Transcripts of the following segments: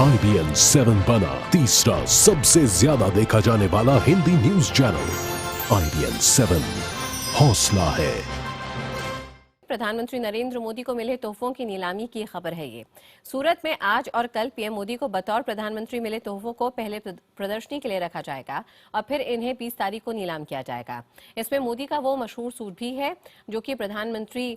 IBN 7 बना तीसरा सबसे ज्यादा देखा जाने वाला हिंदी न्यूज चैनल। IBN 7 हौसला है। प्रधानमंत्री नरेंद्र मोदी को मिले तोहफों की नीलामी की खबर है। ये सूरत में आज और कल पीएम मोदी को बतौर प्रधानमंत्री मिले तोहफों को पहले प्रदर्शनी के लिए रखा जाएगा और फिर इन्हें 20 तारीख को नीलाम किया जाएगा। इसमें मोदी का वो मशहूर सूट भी है जो कि प्रधानमंत्री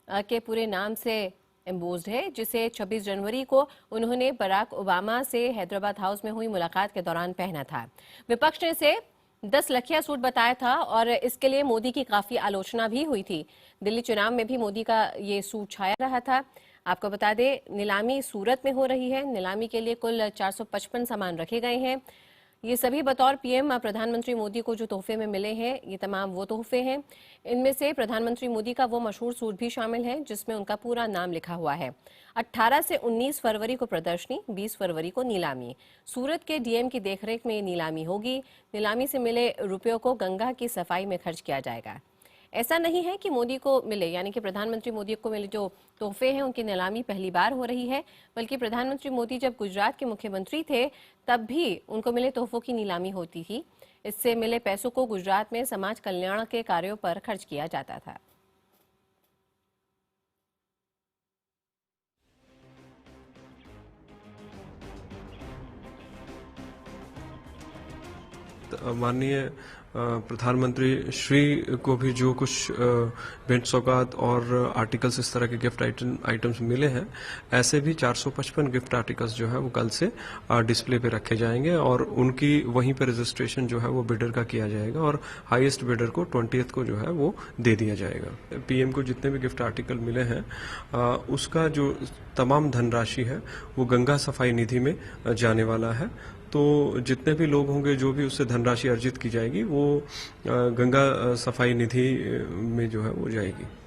के पूरे नाम से एम्बोज्ड है, जिसे 26 जनवरी को उन्होंने बराक ओबामा से हैदराबाद हाउस में हुई मुलाकात के दौरान पहना था। विपक्ष ने इसे 10 लखिया सूट बताया था और इसके लिए मोदी की काफी आलोचना भी हुई थी। दिल्ली चुनाव में भी मोदी का ये सूट छाया रहा था। आपको बता दें, नीलामी सूरत में हो रही है। नीलामी के लिए कुल 455 सामान रखे गए हैं। ये सभी बतौर पीएम प्रधानमंत्री मोदी को जो तोहफे में मिले हैं, ये तमाम वो तोहफे हैं। इनमें से प्रधानमंत्री मोदी का वो मशहूर सूट भी शामिल है जिसमें उनका पूरा नाम लिखा हुआ है। 18 से 19 फरवरी को प्रदर्शनी, 20 फरवरी को नीलामी। सूरत के डीएम की देखरेख में ये नीलामी होगी। नीलामी से मिले रुपयों को गंगा की सफाई में खर्च किया जाएगा। ऐसा नहीं है कि मोदी को मिले, यानी कि प्रधानमंत्री मोदी को मिले जो तोहफे हैं उनकी नीलामी पहली बार हो रही है, बल्कि प्रधानमंत्री मोदी जब गुजरात के मुख्यमंत्री थे तब भी उनको मिले तोहफों की नीलामी होती थी। इससे मिले पैसों को गुजरात में समाज कल्याण के कार्यों पर खर्च किया जाता था। माननीय प्रधानमंत्री श्री को भी जो कुछ भेंट सौगात और आर्टिकल्स इस तरह के गिफ्ट आइटम्स मिले हैं, ऐसे भी 455 गिफ्ट आर्टिकल्स जो है वो कल से डिस्प्ले पे रखे जाएंगे और उनकी वहीं पे रजिस्ट्रेशन जो है वो बिडर का किया जाएगा और हाईएस्ट बिडर को 20th को जो है वो दे दिया जाएगा। पीएम को जितने भी गिफ्ट आर्टिकल मिले हैं उसका जो तमाम धनराशि है वो गंगा सफाई निधि में जाने वाला है। तो जितने भी लोग होंगे, जो भी उससे धनराशि अर्जित की जाएगी वो गंगा सफाई निधि में जो है वो जाएगी।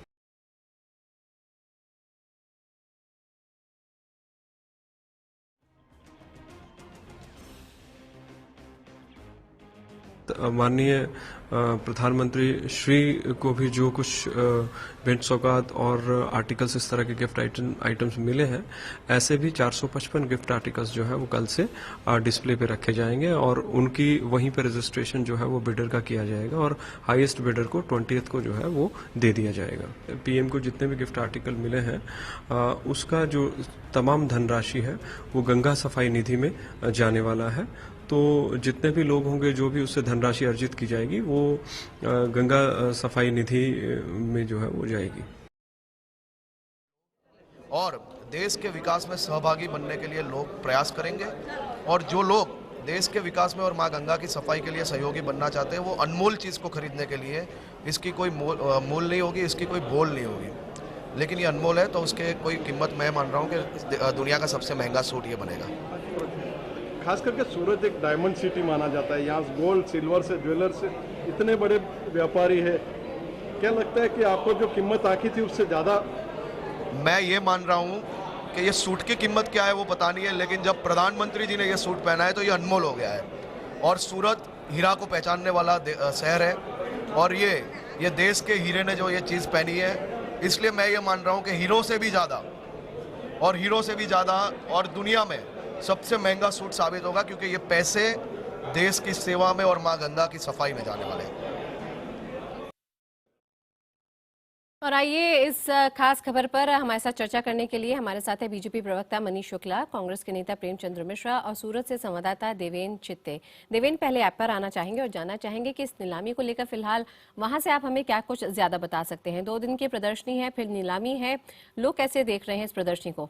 माननीय प्रधानमंत्री श्री को भी जो कुछ भेंट सौगात और आर्टिकल्स इस तरह के गिफ्ट आइटम्स मिले हैं, ऐसे भी 455 गिफ्ट आर्टिकल्स जो है वो कल से डिस्प्ले पे रखे जाएंगे और उनकी वहीं पे रजिस्ट्रेशन जो है वो बिडर का किया जाएगा और हाईएस्ट बिडर को 20th को जो है वो दे दिया जाएगा। पीएम को जितने भी गिफ्ट आर्टिकल मिले हैं उसका जो तमाम धनराशि है वो गंगा सफाई निधि में जाने वाला है। तो जितने भी लोग होंगे, जो भी उससे धनराशि अर्जित की जाएगी वो गंगा सफाई निधि में जो है वो जाएगी। और देश के विकास में सहभागी बनने के लिए लोग प्रयास करेंगे और जो लोग देश के विकास में और मां गंगा की सफाई के लिए सहयोगी बनना चाहते हैं वो अनमोल चीज़ को खरीदने के लिए इसकी कोई मूल नहीं होगी, इसकी कोई बोल नहीं होगी, लेकिन ये अनमोल है तो उसके कोई कीमत मैं मान रहा हूँ कि दुनिया का सबसे महंगा सूट ये बनेगा। खास करके सूरत एक डायमंड सिटी माना जाता है। यहाँ गोल्ड सिल्वर से ज्वेलर्स इतने बड़े व्यापारी है, क्या लगता है कि आपको जो कीमत आकी थी उससे ज़्यादा? मैं ये मान रहा हूँ कि ये सूट की कीमत क्या है वो पता नहीं है, लेकिन जब प्रधानमंत्री जी ने ये सूट पहना है तो ये अनमोल हो गया है। और सूरत हीरा को पहचानने वाला शहर है और ये देश के हीरे ने जो ये चीज़ पहनी है, इसलिए मैं ये मान रहा हूँ कि हीरो से भी ज़्यादा और दुनिया में सबसे महंगा सूट साबित होगा, क्योंकि ये पैसे देश की सेवा में और मां गंगा की सफाई में जाने वाले हैं। और आइए इस खास खबर पर हमारे साथ चर्चा करने के लिए हमारे साथ है बीजेपी प्रवक्ता मनीष शुक्ला, कांग्रेस के नेता प्रेमचंद्र मिश्रा और सूरत से संवाददाता देवेन चित्ते। देवेन, पहले ऐप पर आना चाहेंगे और जानना चाहेंगे कि इस नीलामी को लेकर फिलहाल वहां से आप हमें क्या कुछ ज्यादा बता सकते हैं। 2 दिन की प्रदर्शनी है, फिर नीलामी है, लोग कैसे देख रहे हैं इस प्रदर्शनी को?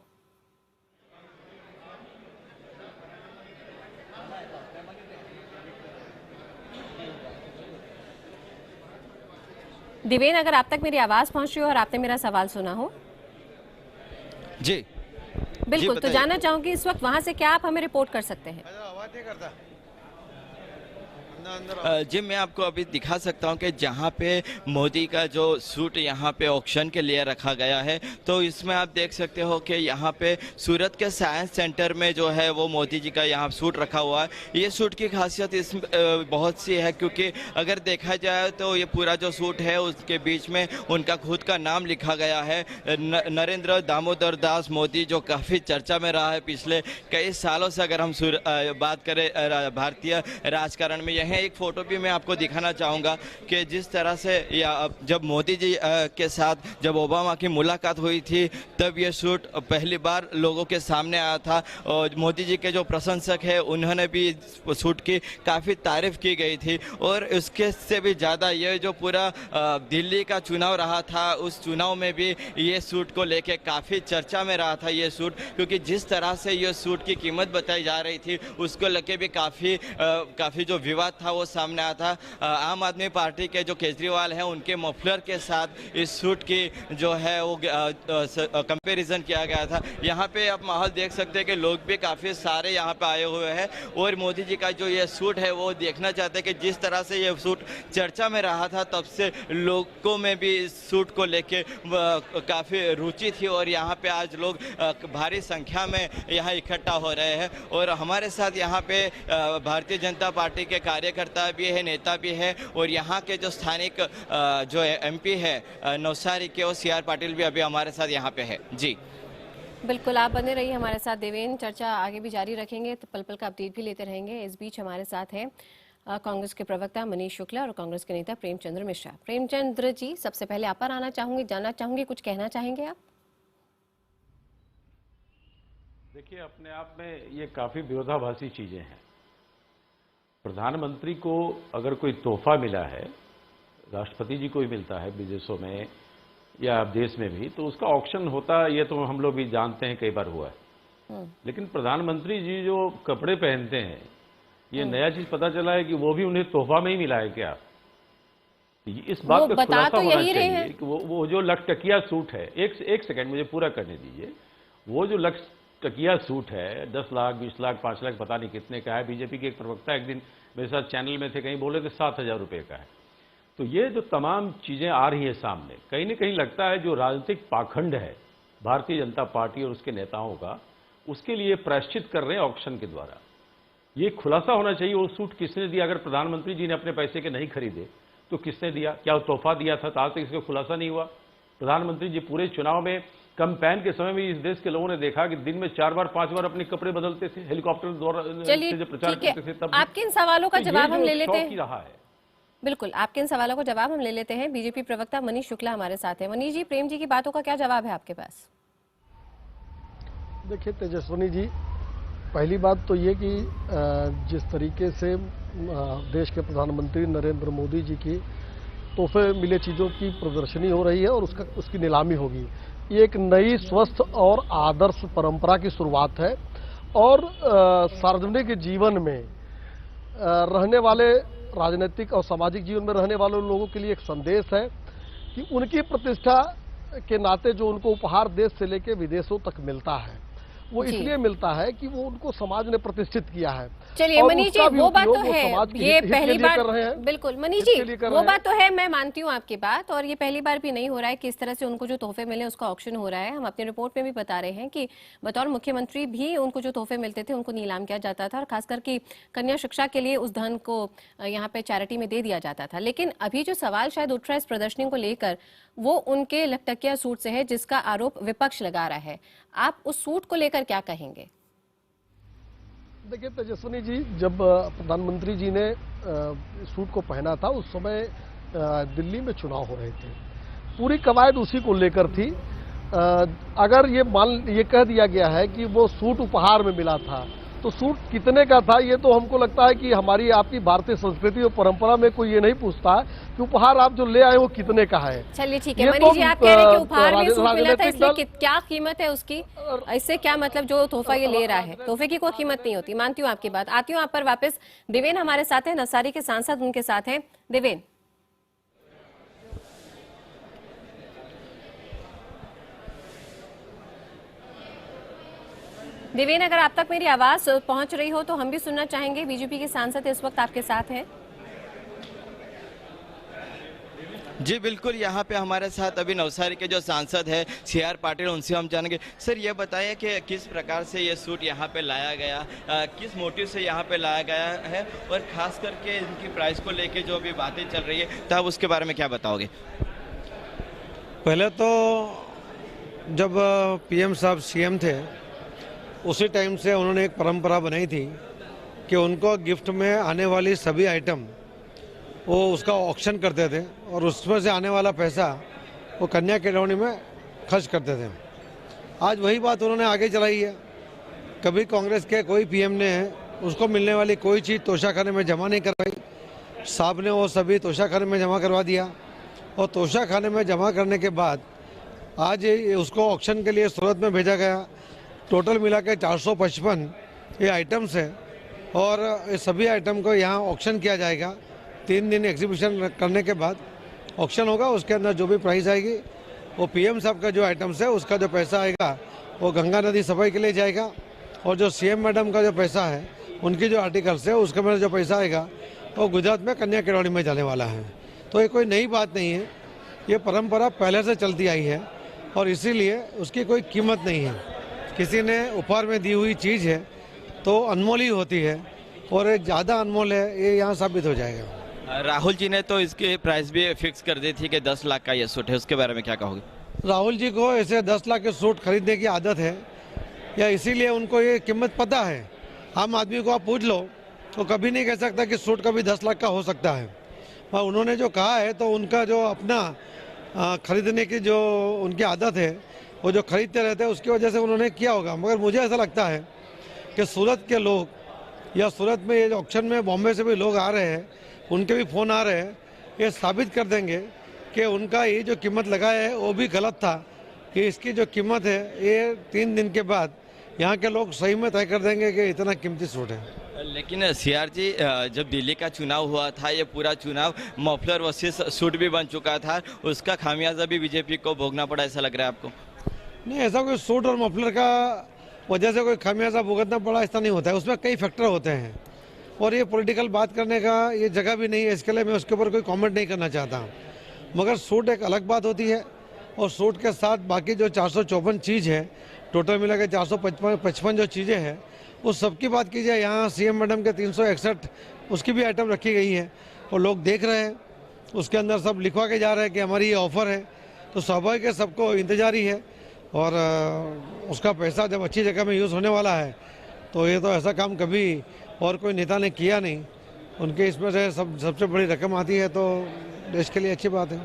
दिवेन, अगर आप तक मेरी आवाज पहुंच रही हो और आपने मेरा सवाल सुना हो। जी बिल्कुल, तो जानना चाहूंगी इस वक्त वहां से क्या आप हमें रिपोर्ट कर सकते हैं? आवाज नहीं करता। जी, मैं आपको अभी दिखा सकता हूं कि जहां पे मोदी का जो सूट यहां पे ऑक्शन के लिए रखा गया है, तो इसमें आप देख सकते हो कि यहां पे सूरत के साइंस सेंटर में जो है वो मोदी जी का यहां सूट रखा हुआ है। ये सूट की खासियत इस बहुत सी है, क्योंकि अगर देखा जाए तो ये पूरा जो सूट है उसके बीच में उनका खुद का नाम लिखा गया है, नरेंद्र दामोदर दास मोदी, जो काफ़ी चर्चा में रहा है पिछले कई सालों से। अगर हम बात करें भारतीय राजकारण में, यह एक फोटो भी मैं आपको दिखाना चाहूँगा कि जिस तरह से जब मोदी जी के साथ जब ओबामा की मुलाकात हुई थी, तब ये सूट पहली बार लोगों के सामने आया था। और मोदी जी के जो प्रशंसक हैं उन्होंने भी सूट की काफ़ी तारीफ की गई थी। और उसके से भी ज़्यादा ये जो पूरा दिल्ली का चुनाव रहा था, उस चुनाव में भी ये सूट को लेके काफ़ी चर्चा में रहा था ये सूट, क्योंकि जिस तरह से ये सूट की कीमत बताई जा रही थी उसको लेके भी काफ़ी जो विवाद था वो सामने आया था। आम आदमी पार्टी के जो केजरीवाल हैं उनके मफलर के साथ इस सूट की जो है वो कंपैरिजन किया गया था। यहाँ पे आप माहौल देख सकते हैं कि लोग भी काफ़ी सारे यहाँ पे आए हुए हैं और मोदी जी का जो ये सूट है वो देखना चाहते हैं कि जिस तरह से ये सूट चर्चा में रहा था, तब से लोगों में भी इस सूट को लेके काफ़ी रुचि थी और यहाँ पे आज लोग भारी संख्या में यहाँ इकट्ठा हो रहे हैं। और हमारे साथ यहाँ पे भारतीय जनता पार्टी के कार्यकर्ता भी है, नेता भी है, और यहाँ के जो स्थानिक जो MP है नवसारी के, वो CR पाटिल भी अभी हमारे साथ यहाँ पे है। जी बिल्कुल, आप बने रहिए हमारे साथ देवेन, चर्चा आगे भी जारी रखेंगे, तो पल पल का अपडेट भी लेते रहेंगे। इस बीच हमारे साथ हैं कांग्रेस के प्रवक्ता मनीष शुक्ला और कांग्रेस के नेता प्रेमचंद्र मिश्रा। प्रेमचंद्र जी, सबसे पहले आप पर आना चाहूंगी, जानना चाहूंगी, कुछ कहना चाहेंगे आप? देखिए, अपने आप में ये काफी विरोधाभासी चीजें हैं। प्रधानमंत्री को अगर कोई तोहफा मिला है, राष्ट्रपति जी को भी मिलता है विदेशों में या देश में भी, तो उसका ऑक्शन होता है, ये तो हम लोग भी जानते हैं, कई बार हुआ है। लेकिन प्रधानमंत्री जी जो कपड़े पहनते हैं, ये नया चीज पता चला है कि वो भी उन्हें तोहफा में ही मिला है क्या? इस बात का खुलासा होना चाहिए कि वो जो लखटकिया सूट है, एक सेकंड मुझे पूरा करने दीजिए। वो जो लखटकिया सूट है 10 लाख 20 लाख 5 लाख पता नहीं कितने का है, बीजेपी के एक प्रवक्ता एक दिन मेरे साथ चैनल में थे, कहीं बोले थे 7,000 रुपये का है। तो ये जो तमाम चीजें आ रही है सामने, कहीं ना कहीं लगता है जो राजनीतिक पाखंड है भारतीय जनता पार्टी और उसके नेताओं का, उसके लिए प्रायश्चित कर रहे हैं ऑक्शन के द्वारा। ये खुलासा होना चाहिए वो सूट किसने दिया। अगर प्रधानमंत्री जी ने अपने पैसे के नहीं खरीदे तो किसने दिया? क्या वो तोहफा दिया था? तो आज तक इसका खुलासा नहीं हुआ। प्रधानमंत्री जी पूरे चुनाव में कैंपेन के समय में इस देश के लोगों ने देखा कि दिन में 4 बार 5 बार अपने कपड़े बदलते थे, हेलीकॉप्टर द्वारा जब प्रचार करते थे। तब आपके इन सवालों का जवाब हम ले लेते हैं। रहा है बिल्कुल, आपके इन सवालों का जवाब हम ले लेते हैं। बीजेपी प्रवक्ता मनीष शुक्ला हमारे साथ हैं। मनीष जी, प्रेम जी की बातों का क्या जवाब है आपके पास? देखिए तेजस्विनी जी, पहली बात तो ये कि जिस तरीके से देश के प्रधानमंत्री नरेंद्र मोदी जी की तोहफे मिले चीज़ों की प्रदर्शनी हो रही है और उसकी नीलामी होगी, ये एक नई स्वस्थ और आदर्श परंपरा की शुरुआत है। और सार्वजनिक जीवन में रहने वाले, राजनीतिक और सामाजिक जीवन में रहने वाले लोगों के लिए एक संदेश है कि उनकी प्रतिष्ठा के नाते जो उनको उपहार देश से लेकर विदेशों तक मिलता है, वो इसलिए मिलता है कि वो उनको समाज ने प्रतिष्ठित किया है। चलिए मनीष जी, वो बात तो है, ये पहली बार बिल्कुल मनीष जी, वो बात तो है, मैं मानती हूँ आपकी बात, और ये पहली बार भी नहीं हो रहा है कि इस तरह से उनको जो तोहफे मिले उसका ऑक्शन हो रहा है। हम अपनी रिपोर्ट में भी बता रहे हैं कि बतौर मुख्यमंत्री भी उनको जो तोहफे मिलते थे उनको नीलाम किया जाता था, और खासकर कि कन्या शिक्षा के लिए उस धन को यहाँ पे चैरिटी में दे दिया जाता था। लेकिन अभी जो सवाल शायद उठ रहा है इस प्रदर्शनी को लेकर, वो उनके लखटकिया सूट से है, जिसका आरोप विपक्ष लगा रहा है। आप उस सूट को लेकर क्या कहेंगे? देखिए तेजस्विनी जी, जब प्रधानमंत्री जी ने सूट को पहना था उस समय दिल्ली में चुनाव हो रहे थे, पूरी कवायद उसी को लेकर थी। अगर ये कह दिया गया है कि वो सूट उपहार में मिला था, तो सूट कितने का था ये तो हमको लगता है कि हमारी आपकी भारतीय संस्कृति और परंपरा में कोई ये नहीं पूछता है कि उपहार आप जो ले आए वो कितने का है। चलिए ठीक है मनीष जी, आप कह रहे हैं कि उपहार में सूट मिला था, इसलिए क्या कीमत है उसकी? इससे क्या मतलब जो तोहफा ये ले रहा है, तोहफे की कोई कीमत नहीं होती। मानती हूँ आपकी बात। आती हूँ आप पर वापस। देवेन हमारे साथ है, नवसारी के सांसद उनके साथ हैं। देवेन, अगर आप तक मेरी आवाज पहुंच रही हो तो हम भी सुनना चाहेंगे। बीजेपी के सांसद इस वक्त आपके साथ हैं। जी बिल्कुल, यहाँ पे हमारे साथ अभी नवसारी के जो सांसद है CR पाटिल, उनसे हम जानेंगे। सर ये बताइए कि किस प्रकार से ये सूट यहाँ पे लाया गया, किस मोटिव से यहाँ पे लाया गया है, और खास करके इनकी प्राइस को लेके जो अभी बातें चल रही है, तो आप उसके बारे में क्या बताओगे? पहले तो जब PM साहब CM थे उसी टाइम से उन्होंने एक परंपरा बनाई थी कि उनको गिफ्ट में आने वाली सभी आइटम वो उसका ऑक्शन करते थे और उसमें से आने वाला पैसा वो कन्या केळवणी में खर्च करते थे। आज वही बात उन्होंने आगे चलाई है। कभी कांग्रेस के कोई PM ने उसको मिलने वाली कोई चीज़ तोशाखाने में जमा नहीं करवाई, साहब ने वो सभी तोशाखाने में जमा करवा दिया और तोशाखाने में जमा करने के बाद आज उसको ऑक्शन के लिए सूरत में भेजा गया। टोटल मिला के 455 ये आइटम्स है और ये सभी आइटम को यहाँ ऑक्शन किया जाएगा। 3 दिन एग्जीबिशन करने के बाद ऑक्शन होगा, उसके अंदर जो भी प्राइस आएगी वो PM साहब का जो आइटम्स है उसका जो पैसा आएगा वो गंगा नदी सफाई के लिए जाएगा और जो CM मैडम का जो पैसा है उनकी जो आर्टिकल्स है उसके में जो पैसा आएगा वो गुजरात में कन्या केळवणी में जाने वाला है। तो ये कोई नई बात नहीं है, ये परंपरा पहले से चलती आई है और इसीलिए उसकी कोई कीमत नहीं है। किसी ने उपहार में दी हुई चीज़ है तो अनमोल ही होती है और ये ज़्यादा अनमोल है, ये यहाँ साबित हो जाएगा। राहुल जी ने तो इसकी प्राइस भी फिक्स कर दी थी कि 10 लाख का ये सूट है, उसके बारे में क्या कहोगे? राहुल जी को ऐसे 10 लाख के सूट खरीदने की आदत है या इसीलिए उनको ये कीमत पता है? आम आदमी को आप पूछ लो तो कभी नहीं कह सकता कि सूट कभी 10 लाख का हो सकता है। और उन्होंने जो कहा है तो उनका जो अपना खरीदने की जो उनकी आदत है वो जो खरीदते रहते हैं उसकी वजह से उन्होंने किया होगा। मगर मुझे ऐसा लगता है कि सूरत के लोग या सूरत में ये ऑक्शन में बॉम्बे से भी लोग आ रहे हैं, उनके भी फ़ोन आ रहे हैं, ये साबित कर देंगे कि उनका ये जो कीमत लगाया है वो भी गलत था। कि इसकी जो कीमत है ये 3 दिन के बाद यहाँ के लोग सही में तय कर देंगे कि इतना कीमती सूट है। लेकिन CR जी, जब दिल्ली का चुनाव हुआ था, ये पूरा चुनाव मफलर वर्सेस सूट भी बन चुका था, उसका खामियाजा भी BJP को भोगना पड़ा, ऐसा लग रहा है आपको? नहीं, ऐसा कोई सूट और मफलर का वजह से कोई खामियाजा भुगतना पड़ा ऐसा नहीं होता है। उसमें कई फैक्टर होते हैं और ये पॉलिटिकल बात करने का ये जगह भी नहीं है, इसके लिए मैं उसके ऊपर कोई कमेंट नहीं करना चाहता। मगर सूट एक अलग बात होती है और सूट के साथ बाकी जो 454 चीज़ है, टोटल मिला के 455 जो चीज़ें हैं उस सब की बात कीजिए। यहाँ CM मैडम के 361 उसकी भी आइटम रखी गई है और लोग देख रहे हैं, उसके अंदर सब लिखवा के जा रहे हैं कि हमारी ये ऑफ़र है। तो स्वाभाविक है, सबको इंतजार ही है और उसका पैसा जब अच्छी जगह में यूज़ होने वाला है तो ये तो ऐसा काम कभी और कोई नेता ने किया नहीं। उनके इसमें से सबसे बड़ी रकम आती है तो देश के लिए अच्छी बात है।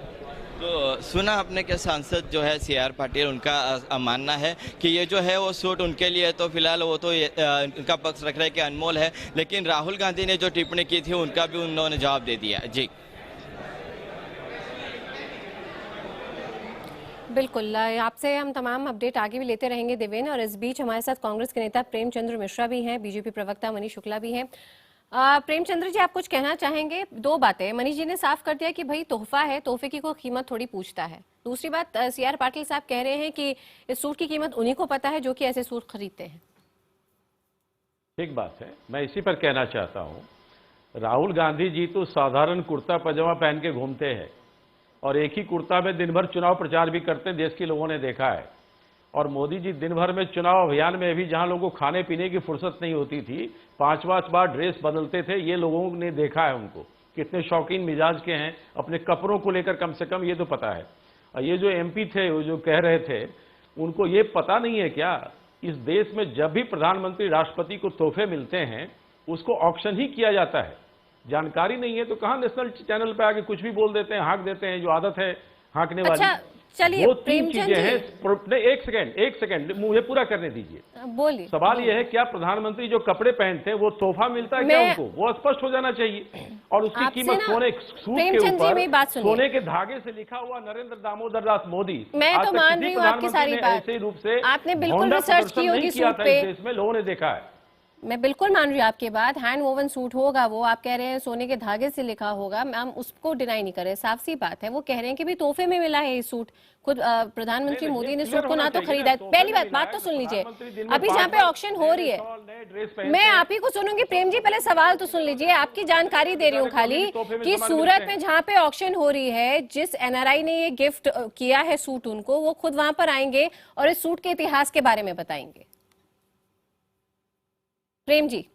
तो सुना आपने कि सांसद जो है CR पाटिल, उनका मानना है कि ये जो है वो सूट उनके लिए तो फिलहाल वो तो उनका पक्ष रख रहे हैं कि अनमोल है, लेकिन राहुल गांधी ने जो टिप्पणी की थी उनका भी उन्होंने जवाब दे दिया। जी बिल्कुल, आपसे हम तमाम अपडेट आगे भी लेते रहेंगे देवेन। और इस बीच हमारे साथ कांग्रेस के नेता प्रेमचंद्र मिश्रा भी हैं, BJP प्रवक्ता मनीष शुक्ला भी हैं। प्रेमचंद्र जी, आप कुछ कहना चाहेंगे? 2 बातें, मनीष जी ने साफ कर दिया कि भाई तोहफा है, तोहफे की कोई कीमत थोड़ी पूछता है। दूसरी बात, CR पाटिल साहब कह रहे हैं कि इस सूट की कीमत उन्हीं को पता है जो कि ऐसे सूट खरीदते हैं। ठीक बात है, मैं इसी पर कहना चाहता हूं, राहुल गांधी जी तो साधारण कुर्ता पजामा पहन के घूमते हैं और एक ही कुर्ता में दिन भर चुनाव प्रचार भी करते हैं, देश के लोगों ने देखा है। और मोदी जी दिन भर में चुनाव अभियान में भी जहां लोगों को खाने पीने की फुर्सत नहीं होती थी, 5-5 बार ड्रेस बदलते थे, ये लोगों ने देखा है उनको कितने शौकीन मिजाज के हैं अपने कपड़ों को लेकर, कम से कम ये तो पता है। और ये जो MP थे वो जो कह रहे थे, उनको ये पता नहीं है क्या, इस देश में जब भी प्रधानमंत्री राष्ट्रपति को तोहफे मिलते हैं उसको ऑक्शन ही किया जाता है। जानकारी नहीं है तो कहाँ नेशनल चैनल पे आके कुछ भी बोल देते हैं, हाँक देते हैं, जो आदत है हाँकने वाली। चलिए वो 3 चीजें हैं। एक सेकंड मुझे पूरा करने दीजिए। बोलिए। सवाल यह है, क्या प्रधानमंत्री जो कपड़े पहनते हैं वो तोहफा मिलता है क्या उनको? वो स्पष्ट हो जाना चाहिए। और उसकी कीमत सोने सूट के ऊपर सोने के धागे से लिखा हुआ नरेंद्र दामोदर दास मोदी। मैं तो मान रही हूँ आपकी सारी बात, ऐसे रूप से आपने बिल्कुल रिसर्च की होगी सूट पे, इसमें लोगों ने देखा है। मैं बिल्कुल मान रही हूँ आपकी बात। हैंड वोवन सूट होगा, वो आप कह रहे हैं सोने के धागे से लिखा होगा, हम उसको डिनाई नहीं कर रहे, साफ सी बात है। वो कह रहे हैं कि भी तोहफे में मिला है ये सूट, खुद प्रधानमंत्री मोदी ने सूट को ना तो खरीदा है। पहली बात तो सुन लीजिए, अभी जहाँ पे ऑक्शन हो रही है, मैं आप ही को सुनूंगी। प्रेम जी पहले सवाल तो सुन लीजिए, आपकी जानकारी दे रही हूँ खाली कि सूरत में जहाँ पे ऑक्शन हो रही है, जिस एनआरआई ने ये गिफ्ट किया है सूट उनको, वो खुद वहां पर आएंगे और इस सूट के इतिहास के बारे में बताएंगे। प्रेम जी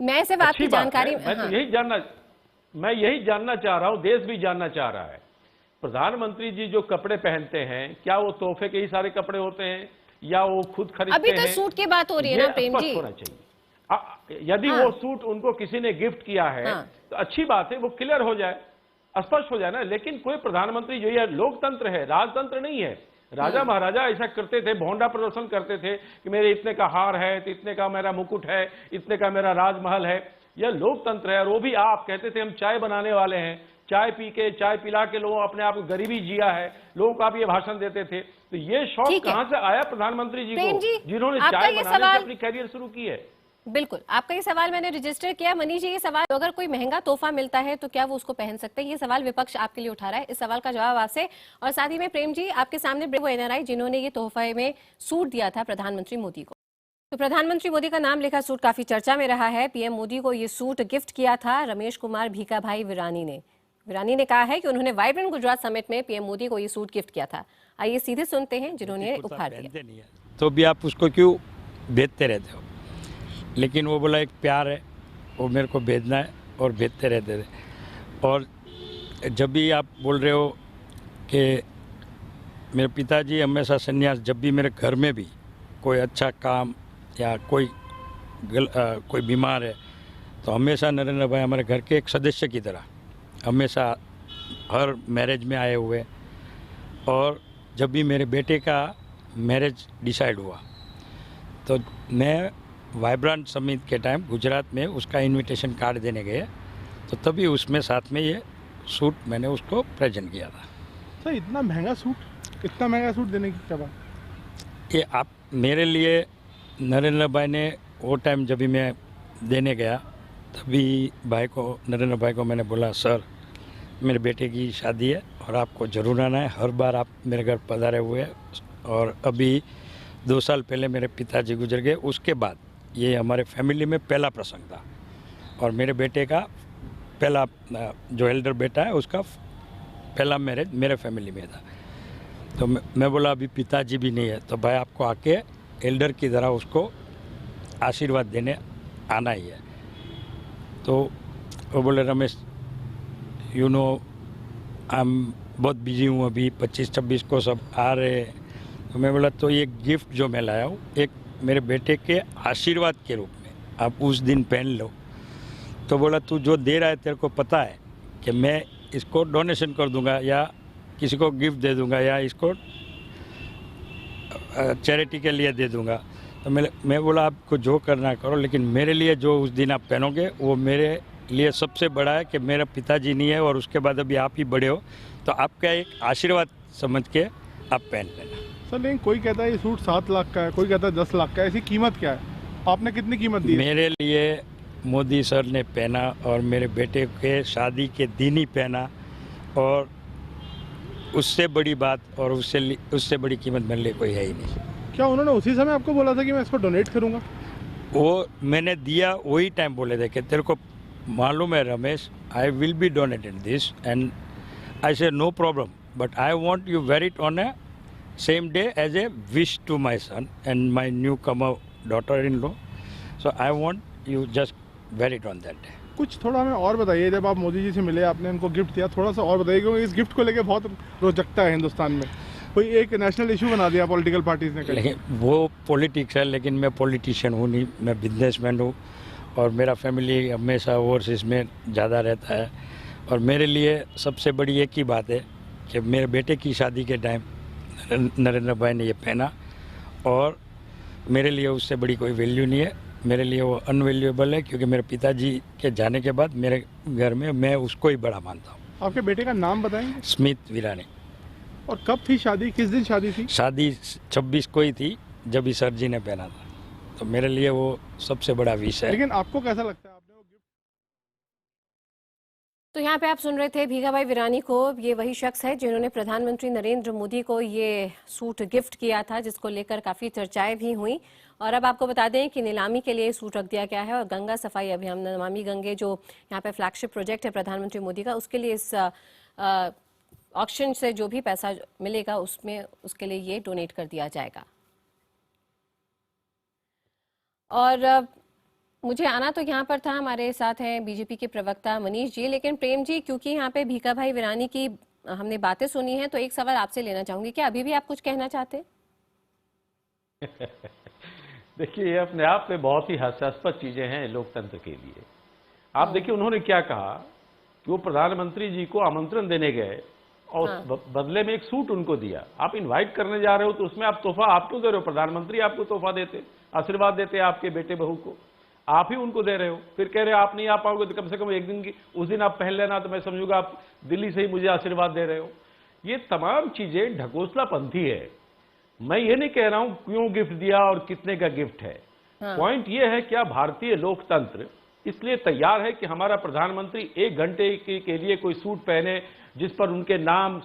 मैं सिर्फ आपकी जानकारी मैं यही जानना चाह रहा हूं, देश भी जानना चाह रहा है। प्रधानमंत्री जी जो कपड़े पहनते हैं, क्या वो तोहफे के ही सारे कपड़े होते हैं या वो खुद खरीदते हैं? अभी तो सूट की बात हो रही है ना प्रेम जी। होना चाहिए। यदि वो सूट उनको किसी ने गिफ्ट किया है तो अच्छी बात है, वो क्लियर हो जाए, स्पष्ट हो जाए ना। लेकिन कोई प्रधानमंत्री जो ये लोकतंत्र है, राजतंत्र नहीं है। राजा महाराजा ऐसा करते थे, भोंडा प्रदर्शन करते थे कि मेरे इतने का हार है, तो इतने का मेरा मुकुट है, इतने का मेरा राजमहल है। यह लोकतंत्र है। और वो भी आप कहते थे हम चाय बनाने वाले हैं, चाय पी के, चाय पिला के लोगों अपने आप को गरीबी जिया है, लोगों को आप ये भाषण देते थे। तो ये शौक कहां से आया प्रधानमंत्री जी को, जिन्होंने चाय बनाने से अपनी कैरियर शुरू की है? बिल्कुल, आपका ये सवाल मैंने रजिस्टर किया। मनीष जी, ये सवाल, अगर कोई महंगा तोहफा मिलता है तो क्या वो उसको पहन सकते हैं? ये सवाल विपक्ष आपके लिए उठा रहा है, इस सवाल का जवाब आपसे। और साथ ही में प्रेम जी, आपके सामने वो एनआरआई जिन्होंने ये तोहफे में सूट दिया था प्रधानमंत्री मोदी को, तो प्रधानमंत्री मोदी का नाम लिखा सूट काफी चर्चा में रहा है। पीएम मोदी को ये सूट गिफ्ट किया था रमेश कुमार भीखाभाई विरानी ने। विरानी ने कहा है कि उन्होंने वाइब्रेंट गुजरात समिट में पीएम मोदी को ये सूट गिफ्ट किया था। आइए सीधे सुनते हैं जिन्होंने उपहार दिया। तो भी आप उसको क्यों भेजते रहते हो? लेकिन वो बोला एक प्यार है, वो मेरे को भेजना है और भेजते रहते थे। और जब भी आप बोल रहे हो कि मेरे पिताजी हमेशा संन्यास, जब भी मेरे घर में भी कोई अच्छा काम या कोई बीमार है तो हमेशा नरेंद्र भाई हमारे घर के एक सदस्य की तरह हमेशा हर मैरिज में आए हुए। और जब भी मेरे बेटे का मैरिज डिसाइड हुआ तो मैं वाइब्रेंट समिट के टाइम गुजरात में उसका इनविटेशन कार्ड देने गए, तो तभी उसमें साथ में ये सूट मैंने उसको प्रेजेंट किया था। सर इतना महंगा सूट देने की क्या बात? ये आप मेरे लिए नरेंद्र भाई ने वो टाइम जब भी मैं देने गया तभी नरेंद्र भाई को मैंने बोला, सर मेरे बेटे की शादी है और आपको ज़रूर आना है। हर बार आप मेरे घर पधारे हुए हैं और अभी 2 साल पहले मेरे पिताजी गुजर गए, उसके बाद ये हमारे फैमिली में पहला प्रसंग था। और मेरे बेटे का पहला, जो एल्डर बेटा है उसका पहला मैरिज मेरे फैमिली में था। तो मैं बोला अभी पिताजी भी नहीं है, तो भाई आपको आके एल्डर की तरह उसको आशीर्वाद देने आना ही है। तो वो बोले रमेश यू नो बहुत बिजी हूँ, अभी 25-26 को सब आ रहे हैं। तो मैं बोला तो ये गिफ्ट जो मैं लाया हूँ एक मेरे बेटे के आशीर्वाद के रूप में आप उस दिन पहन लो। तो बोला तू जो दे रहा है तेरे को पता है कि मैं इसको डोनेशन कर दूंगा या किसी को गिफ्ट दे दूंगा या इसको चैरिटी के लिए दे दूंगा। तो मैं बोला आपको जो करना करो, लेकिन मेरे लिए जो उस दिन आप पहनोगे वो मेरे लिए सबसे बड़ा है कि मेरा पिताजी नहीं है और उसके बाद अभी आप ही बड़े हो, तो आपका एक आशीर्वाद समझ के आप पहन लेना। सर लेकिन कोई कहता है ये सूट 7 लाख का है, कोई कहता है 10 लाख का है, ऐसी कीमत क्या है? आपने कितनी कीमत दी? मेरे लिए मोदी सर ने पहना और मेरे बेटे के शादी के दिन ही पहना, और उससे बड़ी बात और उससे बड़ी कीमत मेरे लिए कोई है ही नहीं। क्या उन्होंने उसी समय आपको बोला था कि मैं इसको डोनेट करूंगा? वो मैंने दिया वही टाइम बोले थे कि तेरे को मालूम है Ramesh, I will be donated this, and I say no problem, but I want you wear it on a same day as a wish to my son and my new comer daughter in law, so I want you just wear it on that day. कुछ थोड़ा हमें और बताइए, जब आप मोदी जी से मिले, आपने उनको गिफ्ट दिया, थोड़ा सा और बताइए, क्योंकि इस गिफ्ट को लेके बहुत रोचकता है हिंदुस्तान में, कोई एक नेशनल इशू बना दिया पॉलिटिकल पार्टीज ने। लेकिन वो पॉलिटिक्स है, लेकिन मैं पॉलिटिशियन हूँ नहीं, मैं बिजनेसमैन हूँ और मेरा फैमिली हमेशा ओवरसीज में ज़्यादा रहता है। और मेरे लिए सबसे बड़ी एक ही बात है कि मेरे बेटे की शादी के टाइम नरेंद्र भाई ने ये पहना, और मेरे लिए उससे बड़ी कोई वैल्यू नहीं है, मेरे लिए वो अनवैल्यूएबल है, क्योंकि मेरे पिताजी के जाने के बाद मेरे घर में मैं उसको ही बड़ा मानता हूँ। आपके बेटे का नाम बताएंगे? स्मित विरानी। और कब थी शादी, किस दिन शादी थी? शादी 26 को ही थी जब भी सर जी ने पहना था, तो मेरे लिए वो सबसे बड़ा विषय है। लेकिन आपको कैसा लगता है, आपने वो गिफ्ट? तो यहाँ पे आप सुन रहे थे भीखा भाई वीरानी को। ये वही शख्स है जिन्होंने प्रधानमंत्री नरेंद्र मोदी को ये सूट गिफ्ट किया था, जिसको लेकर काफी चर्चाएं भी हुई। और अब आपको बता दें कि नीलामी के लिए सूट रख दिया गया है और गंगा सफाई अभियान नमामि गंगे जो यहाँ पे फ्लैगशिप प्रोजेक्ट है प्रधानमंत्री मोदी का, उसके लिए इस ऑक्शन से जो भी पैसा मिलेगा उसमें उसके लिए ये डोनेट कर दिया जाएगा। और मुझे आना तो यहाँ पर था, हमारे साथ हैं बीजेपी के प्रवक्ता मनीष जी। लेकिन प्रेम जी, क्योंकि यहाँ पे भीखा भाई वीरानी की हमने बातें सुनी हैं, तो एक सवाल आपसे लेना चाहूंगी, क्या अभी भी आप कुछ कहना चाहते हैं? देखिए, ये अपने आप में बहुत ही हास्यास्पद चीजें हैं लोकतंत्र के लिए। आप देखिए उन्होंने क्या कहा कि वो प्रधानमंत्री जी को आमंत्रण देने गए और बदले में एक सूट उनको दिया। आप इनवाइट करने जा रहे हो तो उसमें आप तोहफा आप क्यों दे रहे हो? प्रधानमंत्री आपको तोहफा देते, आशीर्वाद देते आपके बेटे बहू को, आप ही उनको दे रहे हो। फिर कह रहे हो आप नहीं आ पाओगे तो कम से कम एक दिन की उस दिन आप पहन लेना, तो मैं समझूंगा आप दिल्ली से ही मुझे आशीर्वाद दे रहे हो। ये तमाम चीजें ढकोसलापंथी है। मैं ये नहीं कह रहा हूं क्यों गिफ्ट दिया और कितने का गिफ्ट है। पॉइंट ये है क्या भारतीय लोकतंत्र इसलिए तैयार है कि हमारा प्रधानमंत्री 1 घंटे के लिए कोई सूट पहने जिस पर उनके नाम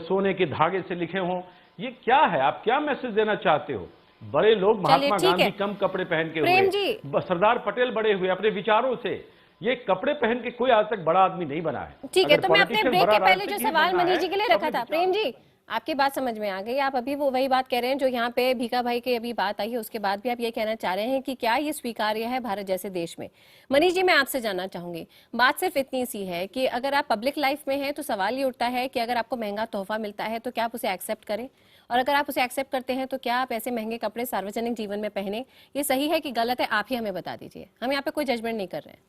सोने के धागे से लिखे हों? ये क्या है? आप क्या मैसेज देना चाहते हो? बड़े लोग महात्मा गांधी कम कपड़े पहन के हुए, सरदार पटेल बड़े हुए अपने विचारों से। ये कपड़े पहन के कोई आज तक बड़ा आदमी नहीं बना है। ठीक है, तो मैं अपने ब्रेक के पहले जो सवाल मनीष जी के लिए रखा था, प्रेम जी आपकी बात समझ में आ गई। आप अभी वो वही बात कह रहे हैं जो यहाँ पे भीखा भाई की अभी बात आई है, उसके बाद भी आप ये कहना चाह रहे हैं कि क्या ये स्वीकार्य है भारत जैसे देश में? मनीष जी, मैं आपसे जानना चाहूंगी, बात सिर्फ इतनी सी है कि अगर आप पब्लिक लाइफ में हैं तो सवाल ये उठता है कि अगर आपको महंगा तोहफा मिलता है तो क्या आप उसे एक्सेप्ट करें, और अगर आप उसे एक्सेप्ट करते हैं तो क्या आप ऐसे महंगे कपड़े सार्वजनिक जीवन में पहने? ये सही है कि गलत है, आप ही हमें बता दीजिए। हम यहाँ पे कोई जजमेंट नहीं कर रहे हैं।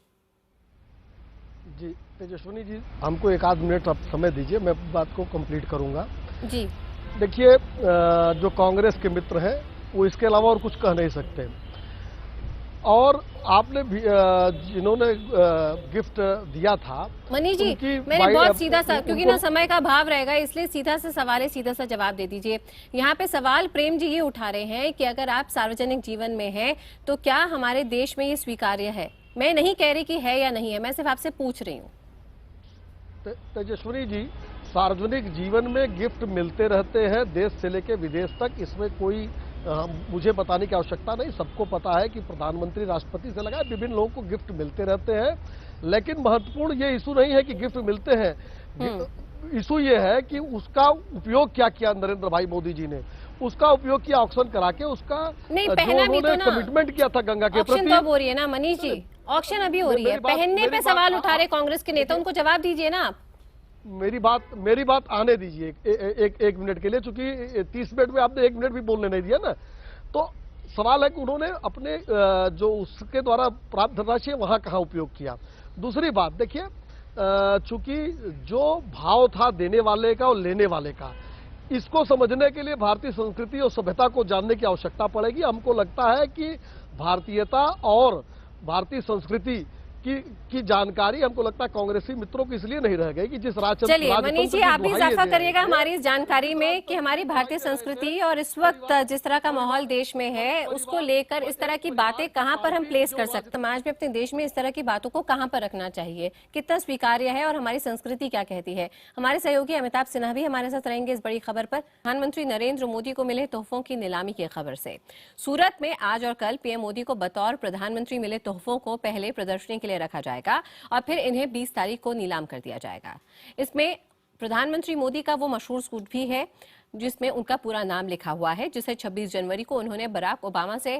जी तेजस्विनी जी, हमको 1 आध मिनट आप समय दीजिए, मैं बात को कंप्लीट करूंगा जी। देखिए, जो कांग्रेस के मित्र हैं वो इसके अलावा और कुछ कह नहीं सकते। और आपने भी जिन्होंने गिफ्ट दिया था मनीष जी, मैंने बहुत सीधा सा, क्योंकि ना समय का अभाव रहेगा, इसलिए सीधा सा सवाल है, सीधा सा जवाब दे दीजिए। यहाँ पे सवाल प्रेम जी ये उठा रहे हैं कि अगर आप सार्वजनिक जीवन में हैं तो क्या हमारे देश में ये स्वीकार्य है? मैं नहीं कह रही कि है या नहीं है, मैं सिर्फ आपसे पूछ रही हूँ। तेजस्विनी जी, सार्वजनिक जीवन में गिफ्ट मिलते रहते हैं देश से लेकर विदेश तक, इसमें कोई मुझे बताने की आवश्यकता नहीं। सबको पता है कि प्रधानमंत्री राष्ट्रपति से लगा विभिन्न लोगों को गिफ्ट मिलते रहते हैं। लेकिन महत्वपूर्ण ये इशू नहीं है कि गिफ्ट मिलते हैं, इशू ये है कि उसका उपयोग क्या किया नरेंद्र भाई मोदी जी ने। उसका उपयोग किया ऑक्शन करा के, उसका नहीं पहना भी तो ना, कमिटमेंट किया था गंगा के प्रति। ऑक्शन तो हो रही है ना मनीष जी, ऑक्शन अभी हो रही है। पहनने पे सवाल उठा रहे कांग्रेस के नेता, उनको जवाब दीजिए ना आप। मेरी बात आने दीजिए एक मिनट के लिए, चूंकि 30 मिनट में आपने 1 मिनट भी बोलने नहीं दिया ना। तो सवाल है कि उन्होंने अपने जो उसके द्वारा प्राप्त धनराशि है वहां कहाँ उपयोग किया। दूसरी बात देखिए, चूंकि जो भाव था देने वाले का और लेने वाले का, इसको समझने के लिए भारतीय संस्कृति और सभ्यता को जानने की आवश्यकता पड़ेगी। हमको लगता है कि भारतीयता और भारतीय संस्कृति की जानकारी हमको लगता है कांग्रेसी मित्रों की इसलिए नहीं रह गई कि जिस चलिए मनीष जी, आप भी इजाफा करिएगा हमारी इस जानकारी में कि हमारी भारतीय संस्कृति और इस वक्त जिस तरह का माहौल देश में है उसको लेकर इस तरह की बातें कहां पर हम प्लेस कर सकते हैं। समाज में अपने देश में इस तरह की बातों को कहां पर रखना चाहिए, कितना स्वीकार्य है और हमारी संस्कृति क्या कहती है। हमारे सहयोगी अमिताभ सिन्हा भी हमारे साथ रहेंगे इस बड़ी खबर पर। प्रधानमंत्री नरेंद्र मोदी को मिले तोहफों की नीलामी की खबर से सूरत में आज और कल पीएम मोदी को बतौर प्रधानमंत्री मिले तोहफों को पहले प्रदर्शनी के लिए रखा जाएगा और फिर इन्हें 20 तारीख को नीलाम कर दिया जाएगा। इसमें प्रधानमंत्री मोदी का वो मशहूर सूट भी है जिसमें उनका पूरा नाम लिखा हुआ है, जिसे 26 जनवरी को उन्होंने बराक ओबामा से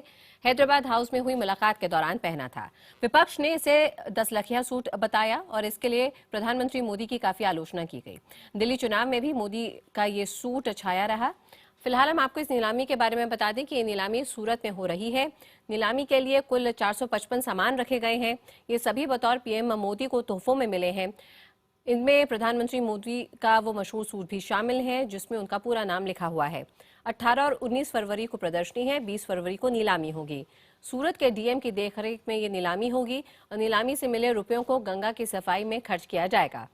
हैदराबाद हाउस में हुई मुलाकात के दौरान पहना था। विपक्ष ने इसे 10 लखिया सूट बताया और इसके लिए प्रधानमंत्री मोदी की काफी आलोचना की गई। दिल्ली चुनाव में भी मोदी का ये सूट छाया रहा। फिलहाल हम आपको इस नीलामी के बारे में बता दें कि ये नीलामी सूरत में हो रही है। नीलामी के लिए कुल 455 सामान रखे गए हैं। ये सभी बतौर पीएम मोदी को तोहफों में मिले हैं। इनमें प्रधानमंत्री मोदी का वो मशहूर सूट भी शामिल है जिसमें उनका पूरा नाम लिखा हुआ है। 18 और 19 फरवरी को प्रदर्शनी है, 20 फरवरी को नीलामी होगी। सूरत के डीएम की देखरेख में ये नीलामी होगी और नीलामी से मिले रुपयों को गंगा की सफाई में खर्च किया जाएगा।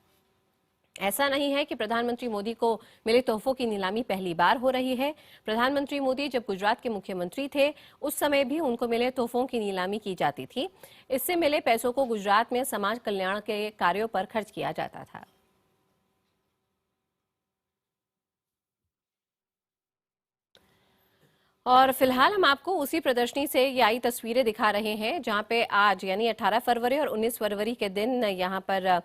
ऐसा नहीं है कि प्रधानमंत्री मोदी को मिले तोहफों की नीलामी पहली बार हो रही है। प्रधानमंत्री मोदी जब गुजरात के मुख्यमंत्री थे उस समय भी उनको मिले तोहफों की नीलामी की जाती थी। इससे मिले पैसों को गुजरात में समाज कल्याण के कार्यों पर खर्च किया जाता था। और फिलहाल हम आपको उसी प्रदर्शनी से ये आई तस्वीरें दिखा रहे हैं जहां पे आज यानी 18 फरवरी और 19 फरवरी के दिन यहां पर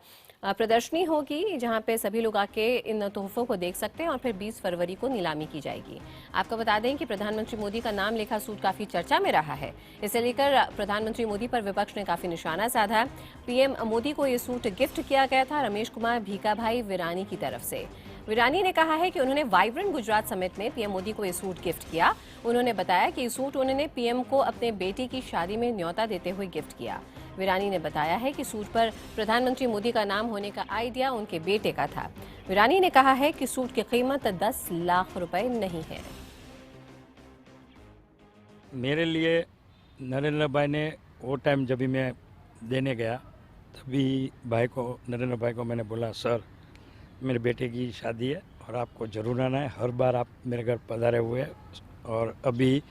प्रदर्शनी होगी, जहां पे सभी लोग आके इन तोहफों को देख सकते हैं और फिर 20 फरवरी को नीलामी की जाएगी। आपको बता दें कि प्रधानमंत्री मोदी का नाम लिखा सूट काफी चर्चा में रहा है। इसे लेकर प्रधानमंत्री मोदी पर विपक्ष ने काफी निशाना साधा। पीएम मोदी को ये सूट गिफ्ट किया गया था रमेश कुमार भीकाभाई विरानी की तरफ से। विरानी ने कहा है कि उन्होंने वाइब्रेंट गुजरात समिट में पीएम मोदी को ये सूट गिफ्ट किया। उन्होंने बताया कि ये सूट उन्होंने पीएम को अपने बेटे की शादी में न्योता देते हुए गिफ्ट किया। विरानी ने बताया है कि सूट पर प्रधानमंत्री मोदी का नाम होने का आइडिया उनके बेटे का था। विरानी ने कहा है कि सूट की कीमत 10 लाख रुपए नहीं है। मेरे लिए नरेंद्र भाई ने वो टाइम जब भी मैं देने गया तभी नरेंद्र भाई को मैंने बोला, सर मेरे बेटे की शादी है और आपको जरूर आना है। हर बार आप मेरे घर पधारे हुए हैं और अभी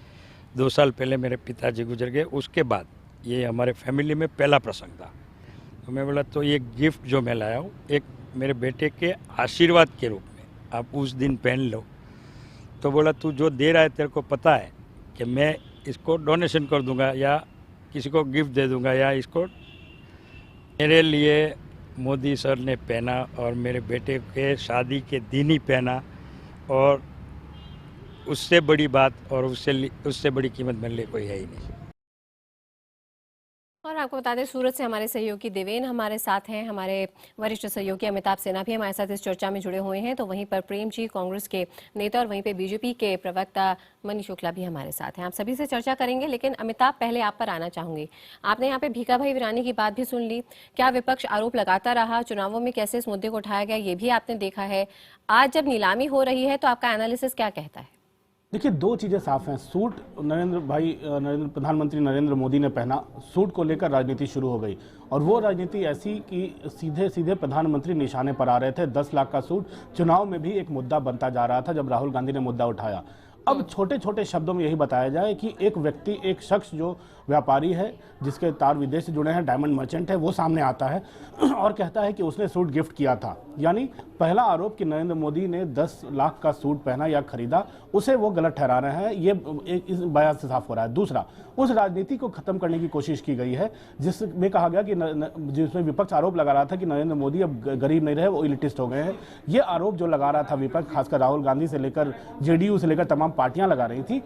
2 साल पहले मेरे पिताजी गुजर गए, उसके बाद ये हमारे फैमिली में पहला प्रसंग था। तो मैं बोला तो ये गिफ्ट जो मैं लाया हूँ एक मेरे बेटे के आशीर्वाद के रूप में आप उस दिन पहन लो। तो बोला तू जो दे रहा है तेरे को पता है कि मैं इसको डोनेशन कर दूंगा या किसी को गिफ्ट दे दूंगा या इसको मेरे लिए मोदी सर ने पहना और मेरे बेटे के शादी के दिन ही पहना और उससे बड़ी बात और उससे बड़ी कीमत मेरे लिए कोई है ही नहीं। और आपको बता दें सूरत से हमारे सहयोगी देवेन हमारे साथ हैं, हमारे वरिष्ठ सहयोगी अमिताभ सिन्हा भी हमारे साथ इस चर्चा में जुड़े हुए हैं। तो वहीं पर प्रेम जी कांग्रेस के नेता और वहीं पे बीजेपी के प्रवक्ता मनीष शुक्ला भी हमारे साथ हैं। आप सभी से चर्चा करेंगे, लेकिन अमिताभ पहले आप पर आना चाहूंगी। आपने यहाँ पे भीकाभाई विरानी की बात भी सुन ली। क्या विपक्ष आरोप लगाता रहा, चुनावों में कैसे इस मुद्दे को उठाया गया ये भी आपने देखा है। आज जब नीलामी हो रही है तो आपका एनालिसिस क्या कहता है? देखिए, 2 चीज़ें साफ हैं। सूट प्रधानमंत्री नरेंद्र मोदी ने पहना, सूट को लेकर राजनीति शुरू हो गई और वो राजनीति ऐसी कि सीधे सीधे प्रधानमंत्री निशाने पर आ रहे थे। 10 लाख का सूट चुनाव में भी एक मुद्दा बनता जा रहा था जब राहुल गांधी ने मुद्दा उठाया। अब छोटे छोटे शब्दों में यही बताया जाए कि एक व्यक्ति, एक शख्स जो व्यापारी है, जिसके तार विदेश से जुड़े हैं, डायमंड मर्चेंट है, वो सामने आता है और कहता है कि उसने सूट गिफ्ट किया था। यानी पहला आरोप कि नरेंद्र मोदी ने 10 लाख का सूट पहना या खरीदा, उसे वो गलत ठहरा रहे हैं। ये इस बयान से साफ हो रहा है। दूसरा, उस राजनीति को खत्म करने की कोशिश की गई है जिसमें कहा गया कि जिसमें विपक्ष आरोप लगा रहा था कि नरेंद्र मोदी अब गरीब नहीं रहे, वो इलिटिस्ट हो गए हैं। ये आरोप जो लगा रहा था विपक्ष, खासकर राहुल गांधी से लेकर जेडीयू से लेकर तमाम पार्टियां लगा रही थी,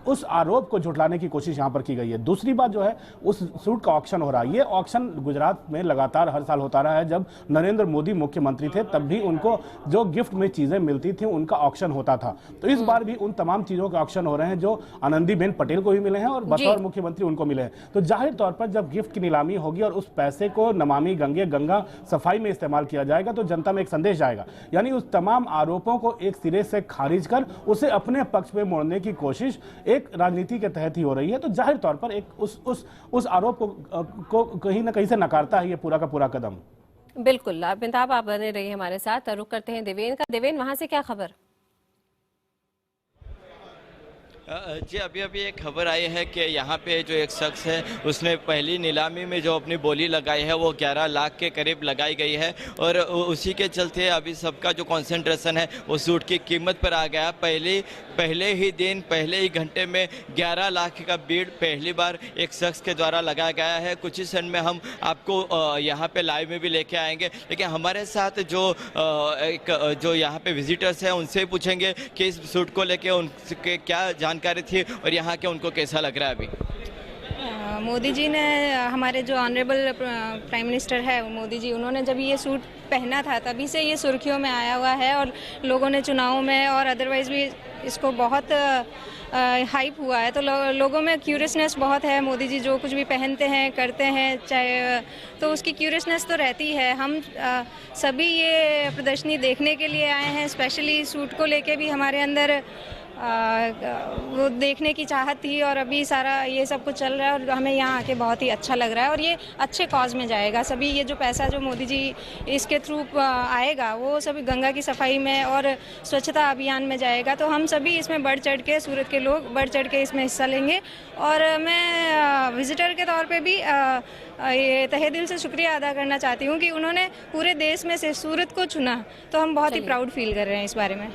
उस आरोप को झुठलाने की कोशिश यहां पर की गई है। दूसरी बात जो है, उस सूट का ऑक्शन हो रहा है। ये ऑक्शन गुजरात में लगातार हर साल होता रहा है। जब नरेंद्र मोदी मुख्यमंत्री थे तब भी उनको जो गिफ्ट में चीजें मिलती थी उनका ऑक्शन होता था। तो इस बार भी उन तमाम चीजों के ऑक्शन हो रहे हैं जो आनंदीबेन पटेल को भी मिले हैं और बतौर मुख्यमंत्री उनको मिले हैं। तो जाहिर तौर पर जब गिफ्ट की नीलामी होगी और उस पैसे को नमामि गंगा सफाई में इस्तेमाल किया जाएगा तो जनता में एक संदेश जाएगा। यानी उस तमाम आरोपों को एक सिरे से खारिज कर उसे अपने पक्ष में मोड़ने की कोशिश एक राजनीति के तहत ही हो रही है। तो जाहिर तौर पर एक उस आरोप को कहीं ना कहीं से नकारता है ये पूरा का पूरा कदम। बिल्कुल, अमिताभ आप बने रहिए हमारे साथ। रुक करते हैं देवेन का। देवेन, वहां से क्या खबर? जी, अभी एक खबर आई है कि यहाँ पे जो एक शख्स है उसने पहली नीलामी में जो अपनी बोली लगाई है वो 11 लाख के करीब लगाई गई है और उसी के चलते अभी सबका जो कंसंट्रेशन है वो सूट की कीमत पर आ गया। पहले ही दिन, पहले ही घंटे में 11 लाख का बीड पहली बार एक शख्स के द्वारा लगाया गया है। कुछ ही क्षण में हम आपको यहाँ पे लाइव में भी लेके आएंगे, लेकिन हमारे साथ जो यहाँ पे विजिटर्स हैं उनसे पूछेंगे कि इस सूट को लेके उनके क्या जानकारी थी और यहाँ के उनको कैसा लग रहा है अभी। मोदी जी ने, हमारे जो ऑनरेबल प्राइम मिनिस्टर है मोदी जी, उन्होंने जब ये सूट पहना था तभी से ये सुर्खियों में आया हुआ है और लोगों ने चुनावों में और अदरवाइज भी इसको बहुत हाइप हुआ है। तो लोगों में क्यूरियसनेस बहुत है। मोदी जी जो कुछ भी पहनते हैं, करते हैं, चाहे तो उसकी क्यूरियसनेस तो रहती है। हम सभी ये प्रदर्शनी देखने के लिए आए हैं। स्पेशली सूट को लेके भी हमारे अंदर वो देखने की चाहत थी और अभी सारा ये सब कुछ चल रहा है और हमें यहाँ आके बहुत ही अच्छा लग रहा है और ये अच्छे कॉज में जाएगा। सभी ये जो पैसा जो मोदी जी इसके थ्रू आएगा वो सभी गंगा की सफाई में और स्वच्छता अभियान में जाएगा। तो हम सभी इसमें बढ़ चढ़ के, सूरत के लोग बढ़ चढ़ के इसमें हिस्सा लेंगे और मैं विजिटर के तौर पे भी ये तहे दिल से शुक्रिया अदा करना चाहती हूँ कि उन्होंने पूरे देश में से सूरत को चुना। तो हम बहुत ही प्राउड फील कर रहे हैं इस बारे में।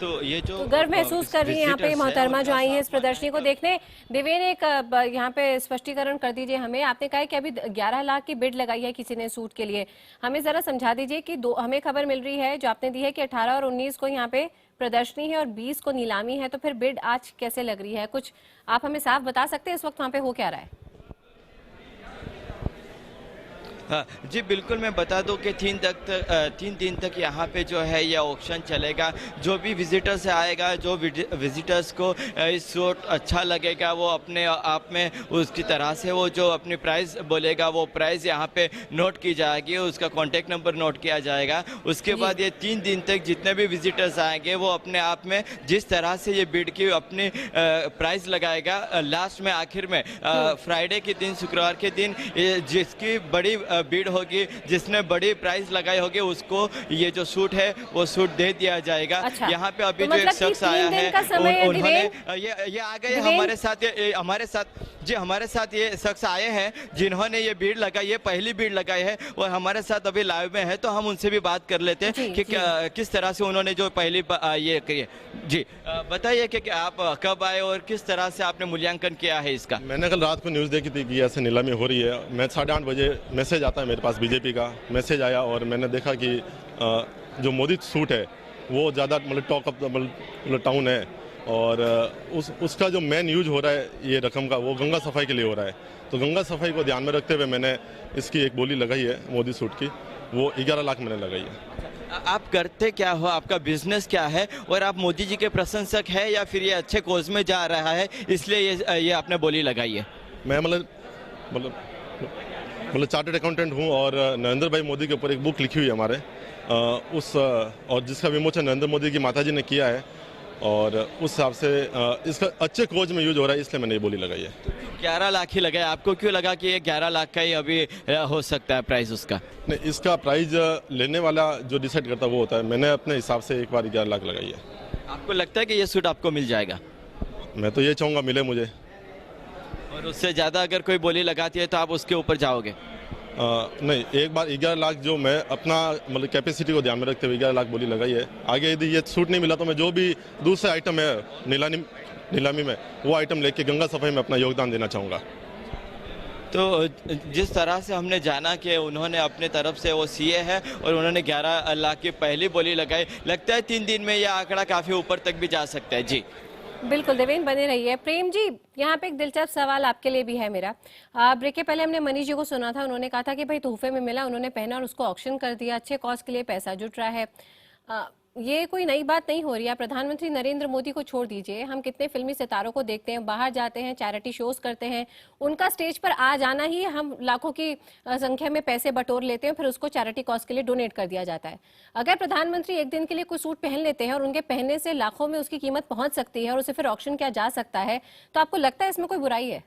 तो ये जो गर्व महसूस कर रही है यहाँ पे मोहतरमा जो आई है इस प्रदर्शनी को देखने। देवेन, एक यहाँ पे स्पष्टीकरण कर दीजिए हमें। आपने कहा कि अभी 11 लाख की बिड लगाई है किसी ने सूट के लिए, हमें जरा समझा दीजिए कि हमें खबर मिल रही है जो आपने दी है कि 18 और 19 को यहाँ पे प्रदर्शनी है और 20 को नीलामी है, तो फिर बिड आज कैसे लग रही है? कुछ आप हमें साफ बता सकते हैं इस वक्त वहाँ पे हो क्या रहा है? हाँ जी बिल्कुल, मैं बता दूं कि 3 दिन तक यहाँ पे जो है यह ऑक्शन चलेगा। जो भी विजिटर्स आएगा, जो विजिटर्स को इस सूट अच्छा लगेगा वो अपने आप में उसकी तरह से वो जो अपनी प्राइस बोलेगा वो प्राइस यहाँ पे नोट की जाएगी, उसका कॉन्टेक्ट नंबर नोट किया जाएगा। उसके बाद ये 3 दिन तक जितने भी विजिटर्स आएंगे वो अपने आप में जिस तरह से ये बिड की अपनी प्राइस लगाएगा, लास्ट में आखिर में फ्राइडे के दिन, शुक्रवार के दिन जिसकी बड़ी बिड होगी, जिसने बड़ी प्राइस लगाई होगी उसको ये जो सूट है वो सूट दे दिया जाएगा। अच्छा। यहाँ पे अभी तो जो एक शख्स आया है उन्होंने ये आ गए हमारे साथ ये शख्स आए हैं जिन्होंने ये भीड़ लगाई है, पहली भीड़ लगाई है और हमारे साथ अभी लाइव में है, तो हम उनसे भी बात कर लेते हैं कि किस तरह से उन्होंने जो पहली ये की है। जी बताइए कि आप कब आए और किस तरह से आपने मूल्यांकन किया है इसका? मैंने कल रात को न्यूज़ देखी थी कि ऐसे नीलामी हो रही है। मैं 8:30 बजे मैसेज आता है मेरे पास, बीजेपी का मैसेज आया और मैंने देखा कि जो मोदी सूट है वो ज़्यादा मतलब टॉक ऑफ द टाउन है और उसका जो मेन यूज हो रहा है ये रकम का वो गंगा सफाई के लिए हो रहा है। तो गंगा सफाई को ध्यान में रखते हुए मैंने इसकी एक बोली लगाई है मोदी सूट की, वो 11 लाख मैंने लगाई है। आप करते क्या हो, आपका बिजनेस क्या है और आप मोदी जी के प्रशंसक है या फिर ये अच्छे कोज में जा रहा है इसलिए ये आपने बोली लगाई है? मैं मतलब चार्टर्ड अकाउंटेंट हूँ और नरेंद्र भाई मोदी के ऊपर एक बुक लिखी हुई है हमारे और जिसका विमोचन नरेंद्र मोदी की माताजी ने किया है और उस हिसाब से इसका अच्छे कोज में यूज हो रहा है, इसलिए मैंने ये बोली लगाई है। 11 लाख ही लगाया, आपको क्यों लगा कि ये 11 लाख का ही अभी हो सकता है प्राइस उसका? नहीं, इसका प्राइस लेने वाला जो डिसाइड करता है वो होता है। मैंने अपने हिसाब से एक बार 11 लाख लगाई है। आपको लगता है कि ये सूट आपको मिल जाएगा? मैं तो ये चाहूँगा मिले मुझे। और उससे ज़्यादा अगर कोई बोली लगाती है तो आप उसके ऊपर जाओगे? नहीं, एक बार 11 लाख जो मैं अपना मतलब कैपेसिटी को ध्यान में रखते हुए 11 लाख बोली लगाई है। आगे यदि ये सूट नहीं मिला तो मैं जो भी दूसरे आइटम है नीलामी में वो आइटम लेके गंगा सफाई में अपना योगदान देना चाहूँगा। तो जिस तरह से हमने जाना कि उन्होंने अपने तरफ से वो सीए है और उन्होंने 11 लाख की पहली बोली लगाई, लगता है 3 दिन में यह आंकड़ा काफ़ी ऊपर तक भी जा सकता है। जी बिल्कुल देवेन, बने रहिए। प्रेम जी, यहाँ पे एक दिलचस्प सवाल आपके लिए भी है मेरा। ब्रेक के पहले हमने मनीष जी को सुना था, उन्होंने कहा था कि भाई तोहफे में मिला, उन्होंने पहना और उसको ऑक्शन कर दिया, अच्छे कॉज के लिए पैसा जुट रहा है। ये कोई नई बात नहीं हो रही है। प्रधानमंत्री नरेंद्र मोदी को छोड़ दीजिए, हम कितने फिल्मी सितारों को देखते हैं, बाहर जाते हैं, चैरिटी शोज करते हैं, उनका स्टेज पर आ जाना ही हम लाखों की संख्या में पैसे बटोर लेते हैं, फिर उसको चैरिटी कॉज के लिए डोनेट कर दिया जाता है। अगर प्रधानमंत्री एक दिन के लिए कोई सूट पहन लेते हैं और उनके पहनने से लाखों में उसकी कीमत पहुंच सकती है और उसे फिर ऑक्शन किया जा सकता है, तो आपको लगता है इसमें कोई बुराई है?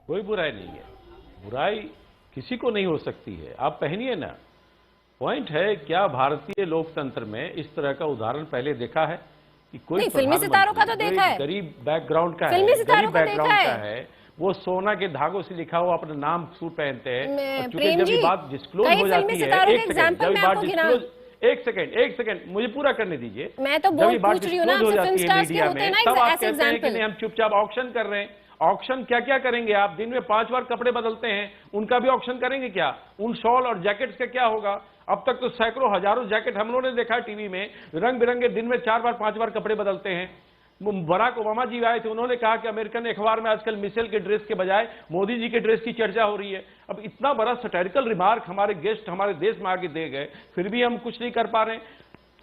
कोई बुराई नहीं है, बुराई किसी को नहीं हो सकती है। आप पहनिए ना। पॉइंट है क्या भारतीय लोकतंत्र में इस तरह का उदाहरण पहले देखा है कि कोई फिल्मी सितारों का तो देखा है, गरीब बैकग्राउंड का है, गरीब बैकग्राउंड का है, वो सोना के धागों से लिखा हुआ अपना नाम सूट पहनते हैं। चूंकि जब ये बात डिस्क्लोज हो जाती है, एक सेकंड मुझे पूरा करने दीजिए। मैं तो पूछ रही हूं ना, फिल्म स्टार्स के होते हैं ना ऐसे एग्जांपल। हम चुपचाप ऑक्शन कर रहे हैं। ऑक्शन क्या क्या करेंगे आप? दिन में 5 बार कपड़े बदलते हैं, उनका भी ऑक्शन करेंगे क्या? उन शॉल और जैकेट्स का क्या होगा? अब तक तो सैकड़ों हजारों जैकेट हम लोगों ने देखा टीवी में, रंग बिरंगे, दिन में 4 बार 5 बार कपड़े बदलते हैं। बराक ओबामा जी आए थे, उन्होंने कहा कि अमेरिकन अखबार में आजकल मिशेल के ड्रेस के बजाय मोदी जी के ड्रेस की चर्चा हो रही है। अब इतना बड़ा सटैरिकल रिमार्क हमारे गेस्ट हमारे देश में आगे दे गए, फिर भी हम कुछ नहीं कर पा रहे।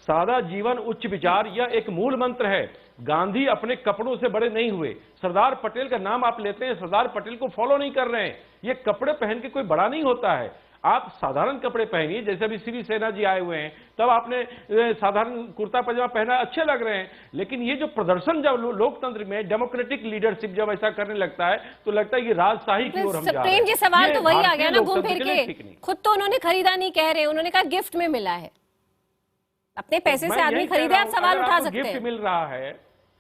सादा जीवन उच्च विचार, यह एक मूल मंत्र है। गांधी अपने कपड़ों से बड़े नहीं हुए। सरदार पटेल का नाम आप लेते हैं, सरदार पटेल को फॉलो नहीं कर रहे हैं। ये कपड़े पहन के कोई बड़ा नहीं होता है। आप साधारण कपड़े पहनिए, जैसे अभी श्री सेना जी आए हुए हैं तब आपने साधारण कुर्ता पजामा पहना, अच्छे लग रहे हैं। लेकिन ये जो प्रदर्शन जब लोकतंत्र में डेमोक्रेटिक लीडरशिप जब ऐसा करने लगता है तो लगता है कि राजशाही की ओर हम जा रहे हैं। प्रेम जी, सवाल तो वही आ गया ना घूम फिर के, खुद तो उन्होंने खरीदा नहीं कह रहे, उन्होंने कहा गिफ्ट में मिला है, अपने पैसे से आदमी खरीदे, आप सवाल उठा सकते हैं। गिफ्ट मिल रहा है,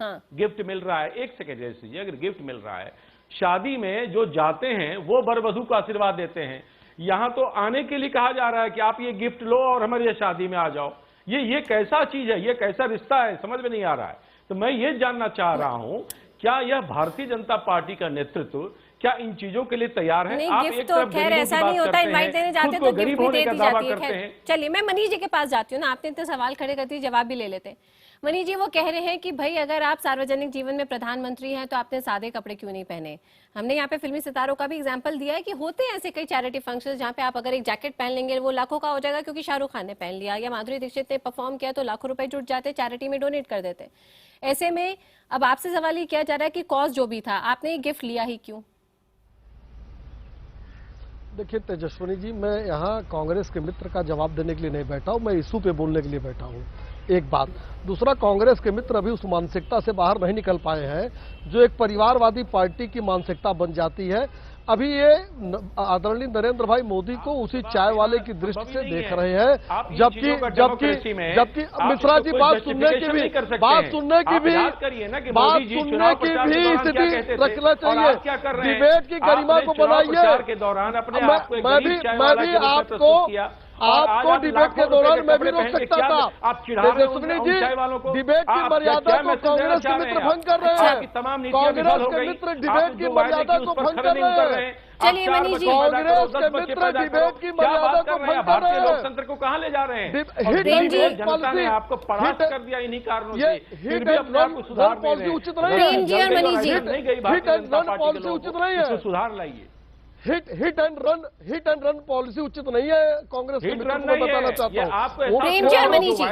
हाँ। गिफ्ट मिल रहा है, एक सेकेंड जैसे अगर गिफ्ट मिल रहा है, शादी में जो जाते हैं वो वर वधू को आशीर्वाद देते हैं, यहां तो आने के लिए कहा जा रहा है कि आप ये गिफ्ट लो और हमारी शादी में आ जाओ। ये कैसा चीज है, ये कैसा रिश्ता है, समझ में नहीं आ रहा है। तो मैं ये जानना चाह रहा हूं, क्या यह भारतीय जनता पार्टी का नेतृत्व क्या इन चीजों के लिए तैयार है? आप एक तो खैर ऐसा नहीं होता, इनवाइट देने जाते तो गिफ्ट भी दे दी जाती है। खैर चलिए, मैं मनीष जी के पास जाती हूँ ना, आपने इतने सवाल खड़े करती जवाब भी ले लेते हैं। मनीष जी वो कह रहे हैं कि भाई अगर आप सार्वजनिक जीवन में प्रधानमंत्री हैं तो आपने सादे कपड़े क्यों नहीं पहने। हमने यहाँ पे फिल्मी सितारों का भी एग्जांपल दिया है कि होते हैं ऐसे कई चैरिटी फंक्शंस जहाँ पे आप अगर एक जैकेट पहन लेंगे वो लाखों का हो जाएगा क्योंकि शाहरुख खान ने पहन लिया या माधुरी दीक्षित ने परफॉर्म किया तो लाखों रुपए जुट जाते, चैरिटी में डोनेट कर देते। ऐसे में अब आपसे सवाल ये किया जा रहा है कि कॉज जो भी था आपने गिफ्ट लिया ही क्यों? देखिए तेजस्विनी जी, मैं यहाँ कांग्रेस के मित्र का जवाब देने के लिए नहीं बैठा हूँ, मैं इशू पे बोलने के लिए बैठा हूँ। एक बात, दूसरा, कांग्रेस के मित्र अभी उस मानसिकता से बाहर नहीं निकल पाए हैं जो एक परिवारवादी पार्टी की मानसिकता बन जाती है। अभी ये आदरणीय नरेंद्र भाई मोदी को उसी चाय वाले की दृष्टि से देख रहे हैं, जबकि मिश्रा जी बात सुनने की भी स्थिति रखना चाहिए। डिबेट की गरिमा को बनाइए। मैं भी आपको डिबेट के दौरान मैं भी रोक सकता था। तेजस्विनी जी, डिबेट की मर्यादा को कांग्रेस के मित्र भंग कर रहे हैं। कांग्रेस के मित्र डिबेट की मर्यादा को भंग कर रहे हैं। चलिए मनीष जी, कांग्रेस के मित्र डिबेट की मर्यादा को भंग कर रहे हैं। लोकतंत्र को कहाँ ले जा रहे हैं? जनता ने आपको परास्त कर दिया इन्हीं कारणों से। हिट एंड रन पॉलिसी उचित नहीं है। हिट एंड रन पॉलिसी उचित नहीं है। सुधार लाइए। हिट एंड रन पॉलिसी उचित नहीं है। कांग्रेस के मित्रों को बताना चाहता हूँ। प्रेम जी और मनीष जी,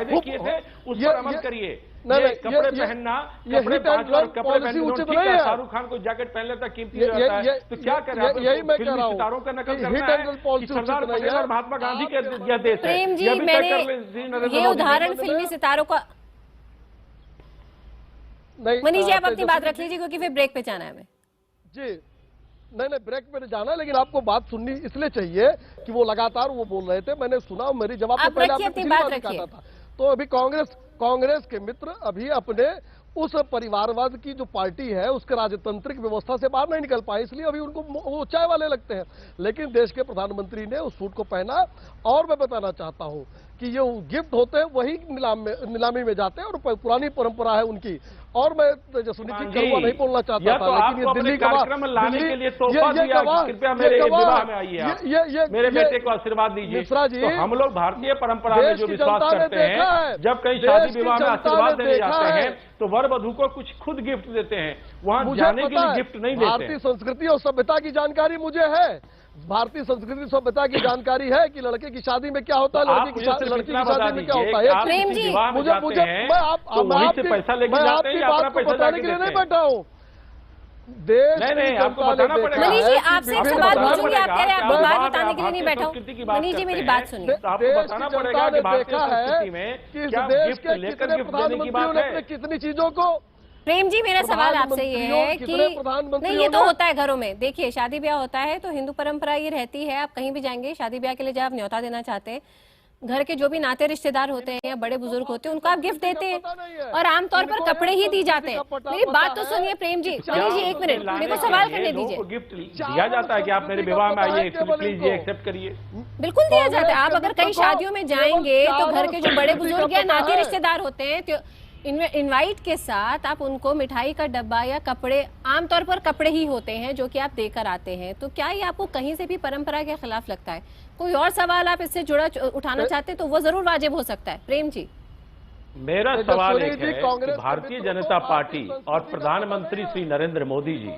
उस पर अमल करिए। कपड़े पहनना, कपड़े 5 और कपड़े पहनना, शाहरुख खान को जैकेट पहन लेता कीमती रहता है, तो क्या करें? यही मैं कह रहा हूँ, सितारों का नकल करना है। सरदार पटेल और महात्मा गांधी के यह देश है। प्रेम जी, मैंने ये उदाहरण फिल्मी सितारों का। मनीष जी आप अपनी बात रख लीजिए क्योंकि फिर ब्रेक पे जाना है हमें। जी नहीं, ब्रेक पे जाना, लेकिन आपको बात सुननी इसलिए चाहिए कि वो लगातार वो बोल रहे थे, मैंने सुना, मेरी जवाब से पहले आपने पिछली बात काटा था। तो अभी कांग्रेस के मित्र अभी अपने उस परिवारवाद की जो पार्टी है उसके राजतांत्रिक व्यवस्था से बाहर नहीं निकल पाए, इसलिए अभी उनको वो चाय वाले लगते हैं। लेकिन देश के प्रधानमंत्री ने उस सूट को पहना, और मैं बताना चाहता हूं कि ये गिफ्ट होते हैं वही नीलामी में जाते हैं और पुरानी परंपरा है उनकी। और मैं तेजस्विनी जी कड़वा नहीं बोलना चाहता था, लेकिन ये दिल्ली कार्यक्रम लाने के लिए तोहफा दिया, कृपया मेरे विवाह में आइए, मेरे बेटे को आशीर्वाद दीजिए। मिश्रा जी, तो हम लोग भारतीय परंपरा में जो विश्वास करते हैं, जब कहीं शादी विवाह में आशीर्वाद देने जाते हैं तो वर वधू को कुछ खुद गिफ्ट देते हैं, वहां जाने के लिए गिफ्ट नहीं देते। भारतीय संस्कृति और सभ्यता की जानकारी मुझे है। भारतीय संस्कृति सभ्यता की जानकारी है कि लड़के की शादी में क्या होता है, लड़की की शादी में क्या होता है। प्रेम जी, मुझे मैं आपकी बात को बताने के लिए नहीं बैठा हूँ। मनीष जी आपसे एक सवाल पूछूंगी, आप कह रहे हैं आपकी बात बताने के लिए नहीं बैठा हूँ। मनीष जी मेरी बात सुनिए। देश की जनता ने देखा है कि इस देश के कितने प्रधानमंत्रियों ने अपने कितनी चीजों को। प्रेम जी मेरा सवाल आपसे ये है कि नहीं, ये तो होता है घरों में। देखिए शादी ब्याह होता है तो हिंदू परंपरा ये रहती है, आप कहीं भी जाएंगे शादी ब्याह के लिए जब आप न्योता देना चाहते हैं, घर के जो भी नाते रिश्तेदार होते हैं या बड़े बुजुर्ग होते हैं उनको आप गिफ्ट देते हैं और आमतौर पर कपड़े ही दी जाते हैं। मेरी बात तो सुनिए प्रेम जी। मनीष जी एक मिनट, मेरे को सवाल करने दीजिए। गिफ्ट दिया जाता है कि आप मेरे विवाह में आइए, प्लीज ये एक्सेप्ट करिए। बिल्कुल दिया जाता है। आप अगर कई शादियों में जाएंगे तो घर के जो बड़े बुजुर्ग या नाते रिश्तेदार होते हैं तो इनवाइट के साथ आप उनको मिठाई का डब्बा या कपड़े, आमतौर पर कपड़े ही होते हैं जो कि आप देकर आते हैं। तो क्या ये आपको कहीं से भी परंपरा के खिलाफ लगता है? कोई और सवाल आप इससे जुड़ा उठाना चाहते तो वो जरूर वाजिब हो सकता है। प्रेम जी मेरा सवाल एक है कि भारतीय जनता पार्टी और प्रधानमंत्री श्री नरेंद्र मोदी जी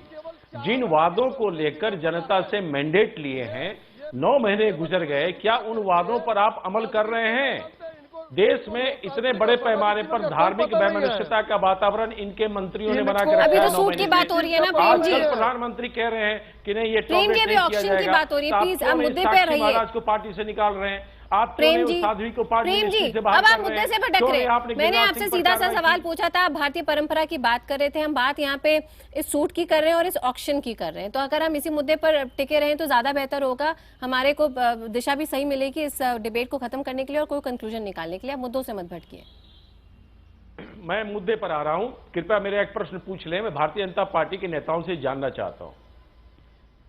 जिन वादों को लेकर जनता से मैंडेट लिए हैं, 9 महीने गुजर गए, क्या उन वादों पर आप अमल कर रहे हैं? देश में इतने बड़े पैमाने पर धार्मिक वैमनस्यता का वातावरण इनके मंत्रियों ने बना के रखा है। अभी तो सूट की बात हो रही है ना प्रेम जी, प्रधानमंत्री कह रहे हैं कि नहीं ये प्रेम जी अभी ऑक्शन की बात हो रही है, प्लीज आप मुद्दे पे रहिए। महाराज को पार्टी से निकाल रहे हैं आप, प्रेम जी, साध्वी को पार्टी प्रेम जी, से अब आप मुद्दे से भटक रहे। मैंने आपसे सीधा सा सवाल पूछा था, आप भारतीय परंपरा की बात कर रहे थे, हम बात यहाँ पे इस सूट की कर रहे हैं और इस ऑक्शन की कर रहे हैं, तो अगर हम इसी मुद्दे पर टिके रहें तो ज्यादा बेहतर होगा, हमारे को दिशा भी सही मिलेगी इस डिबेट को खत्म करने के लिए और कोई कंक्लूजन निकालने के लिए। आप मुद्दों से मत भटकिए। मैं मुद्दे पर आ रहा हूं, कृपया मेरा एक प्रश्न पूछ लें। मैं भारतीय जनता पार्टी के नेताओं से जानना चाहता हूं,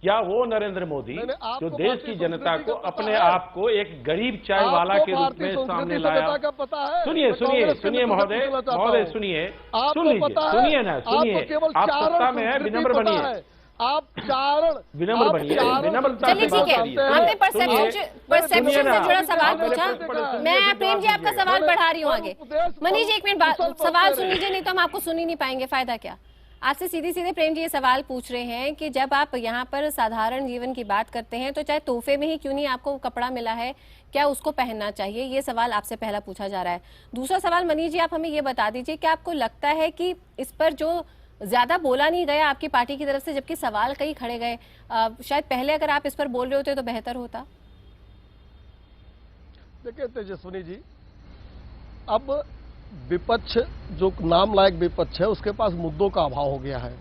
क्या वो नरेंद्र मोदी जो देश की जनता को अपने आप को एक गरीब चाय वाला के रूप में सामने लाया? सुनिए सुनिए सुनिए महोदय, महोदय सुनिए, सुनिए ना, सुनिए, आप सत्ता में है, विनम्र बनिए, आप चारण विनम्र बनिए, विनम्रता से बात करिए। आपने परसेप्शन से जुड़ा सवाल पूछा, मैं प्रेम जी आपका सवाल बढ़ा रही हूँ आगे। मनीष जी एक मिनट सवाल सुन लीजिए, नहीं तो हम आपको सुन ही नहीं पाएंगे, फायदा क्या। आपसे सीधे सीधे प्रेम जी ये सवाल पूछ रहे हैं कि जब आप यहाँ पर साधारण जीवन की बात करते हैं तो चाहे तोहफे में ही क्यों नहीं आपको कपड़ा मिला है, क्या उसको पहनना चाहिए, ये सवाल आपसे पहला पूछा जा रहा है। दूसरा सवाल मनीष जी आप हमें ये बता दीजिए कि आपको लगता है कि इस पर जो ज्यादा बोला नहीं गया आपकी पार्टी की तरफ से, जबकि सवाल कई खड़े गए, शायद पहले अगर आप इस पर बोल रहे होते तो बेहतर होता। देखिए तेजस्विनी जी, अब विपक्ष जो नाम लायक विपक्ष है उसके पास मुद्दों का अभाव हो गया है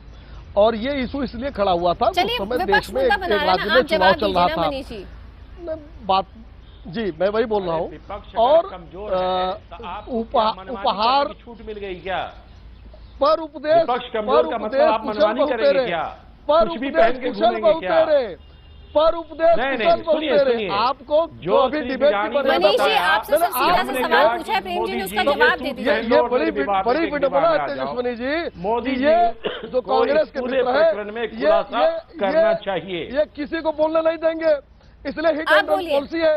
और ये इशू इसलिए खड़ा हुआ था उस समय देश में एक राज्य में चुनाव चल रहा था। बात जी मैं वही बोल रहा हूँ। और उपहार छूट मिल गई क्या? पर उपदेश पर उपदेश आपको जो अभी डिबेट की मनीष जी आपसे सीधा सा सवाल पूछा है, प्रेम जी ने उसका जवाब दे दिया। ये बड़ी विडंबना है तेजस्विनी जी, मोदी ये जो कांग्रेस के मित्र है करना चाहिए, ये किसी को बोलने नहीं देंगे, इसलिए हिट एंड रन पॉलिसी है,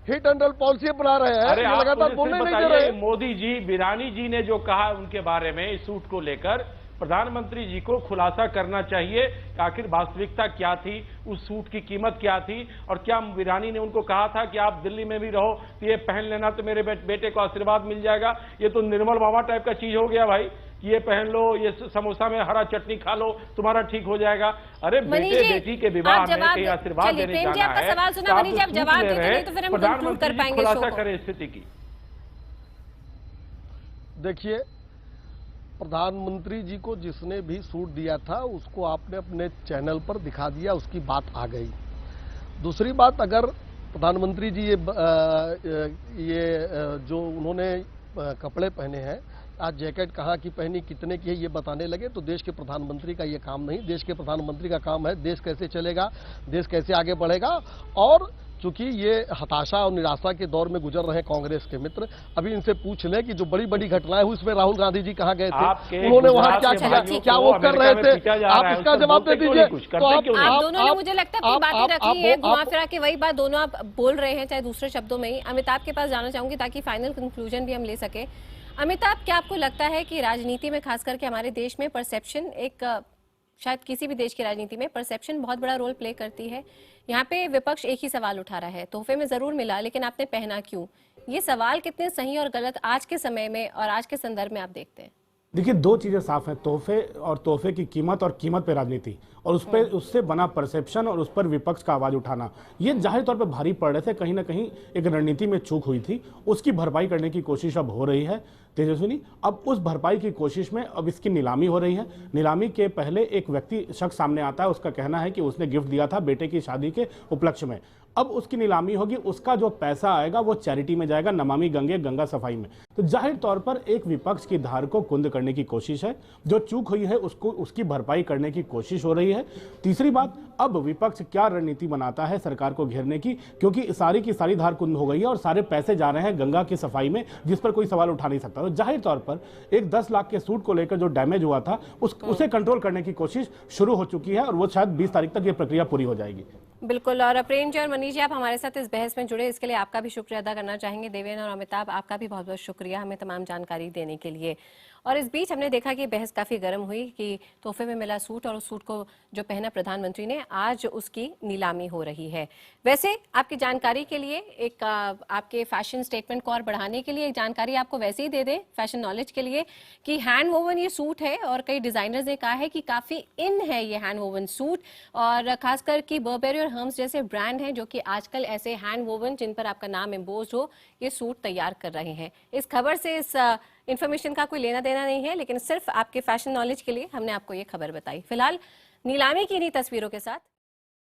हिट एंड रन पॉलिसी बना रहे हैं, लगातार बोलने नहीं दे रहे। मोदी जी, वीरानी जी ने जो कहा उनके बारे में इस सूट को लेकर प्रधानमंत्री जी को खुलासा करना चाहिए कि आखिर वास्तविकता क्या थी, उस सूट की कीमत क्या थी, और क्या वीरानी ने उनको कहा था कि आप दिल्ली में भी रहो तो ये पहन लेना तो मेरे बेटे को आशीर्वाद मिल जाएगा। ये तो निर्मल बाबा टाइप का चीज हो गया भाई, ये पहन लो, ये समोसा में हरा चटनी खा लो, तुम्हारा ठीक हो जाएगा। अरे बेटे बेटी के विवाह में कहीं आशीर्वाद देने जाना है, प्रधानमंत्री खुलासा करें स्थिति की। देखिए प्रधानमंत्री जी को जिसने भी सूट दिया था उसको आपने अपने चैनल पर दिखा दिया, उसकी बात आ गई। दूसरी बात, अगर प्रधानमंत्री जी ये जो उन्होंने कपड़े पहने हैं, आज जैकेट कहाँ की पहनी, कितने की है, ये बताने लगे तो देश के प्रधानमंत्री का ये काम नहीं। देश के प्रधानमंत्री का काम है देश कैसे चलेगा, देश कैसे आगे बढ़ेगा। और चूंकि ये हताशा और निराशा के दौर में गुजर रहे हैं कांग्रेस के मित्र, अभी इनसे पूछ लें कि जो बड़ी बड़ी घटनाएं हुई उसमें राहुल गांधी जी कहाँ गए थे, उन्होंने वहां क्या किया, क्या वो कर रहे थे, आप इसका जवाब दे दीजिए। तो आप दोनों ने मुझे लगता है बातें रखी है, घुमा फिरा के वही बात दोनों आप बोल रहे हैं, चाहे दूसरे शब्दों में ही। अमिताभ के पास जाना चाहूंगी ताकि फाइनल कंक्लूजन भी हम ले सके। अमिताभ, क्या आपको लगता है कि राजनीति में खास करके हमारे देश में परसेप्शन, एक शायद किसी भी देश की राजनीति में परसेप्शन बहुत बड़ा रोल प्ले करती है? यहाँ पे विपक्ष एक ही सवाल उठा रहा है, तोहफे में जरूर मिला लेकिन आपने पहना क्यों? ये सवाल कितने सही और गलत आज के समय में और आज के संदर्भ में आप देखते हैं? देखिए दो चीजें साफ हैं, तोहफे और तोहफे की कीमत और कीमत पे राजनीति, और उस पर उससे बना परसेप्शन और उस पर विपक्ष का आवाज उठाना, ये जाहिर तौर पे भारी पड़ रहे थे। कहीं ना कहीं एक रणनीति में चूक हुई थी, उसकी भरपाई करने की कोशिश अब हो रही है तेजस्विनी। अब उस भरपाई की कोशिश में अब इसकी नीलामी हो रही है। नीलामी के पहले एक व्यक्ति शख्स सामने आता है, उसका कहना है कि उसने गिफ्ट दिया था बेटे की शादी के उपलक्ष्य में। अब उसकी नीलामी होगी, उसका जो पैसा आएगा वो चैरिटी में जाएगा, नमामि गंगे, गंगा सफाई में। तो जाहिर तौर पर एक विपक्ष की धार को कुंद करने की कोशिश है, जो चूक हुई है उसको उसकी भरपाई करने की कोशिश हो रही है। तीसरी बात, अब विपक्ष क्या रणनीति बनाता है सरकार को घेरने की, क्योंकि सारी की सारी धार कुंद हो गई है और सारे पैसे जा रहे हैं गंगा की सफाई में, जिस पर कोई सवाल उठा नहीं सकता। तो जाहिर तौर पर एक 10 लाख के सूट को लेकर जो डैमेज हुआ था उसे कंट्रोल करने की कोशिश शुरू हो चुकी है और वो शायद 20 तारीख तक ये प्रक्रिया पूरी हो जाएगी। बिल्कुल। और प्रेम जी और मनीष जी, आप हमारे साथ इस बहस में जुड़े, इसके लिए आपका भी शुक्रिया अदा करना चाहेंगे। देवेंद्र और अमिताभ, आपका भी बहुत बहुत शुक्रिया हमें तमाम जानकारी देने के लिए। और इस बीच हमने देखा कि बहस काफी गर्म हुई कि तोहफे में मिला सूट और उस सूट को जो पहना प्रधानमंत्री ने, आज उसकी नीलामी हो रही है। वैसे आपकी जानकारी के लिए एक आपके फैशन स्टेटमेंट को और बढ़ाने के लिए एक जानकारी आपको वैसे ही दे दें फैशन नॉलेज के लिए कि हैंड वोवन ये सूट है और कई डिजाइनर्स ने कहा है कि काफी इन है ये हैंड वोवन सूट, और खासकर कि बर्बेरी और हर्म्स जैसे ब्रांड हैं जो कि आजकल ऐसे हैंड वोवन जिन पर आपका नाम एम्बोज्ड हो ये सूट तैयार कर रहे हैं। इस खबर से इस इंफॉर्मेशन का कोई लेना देना नहीं है, लेकिन सिर्फ आपके फैशन नॉलेज के लिए हमने आपको ये खबर बताई। फिलहाल नीलामी की इन्हीं तस्वीरों के साथ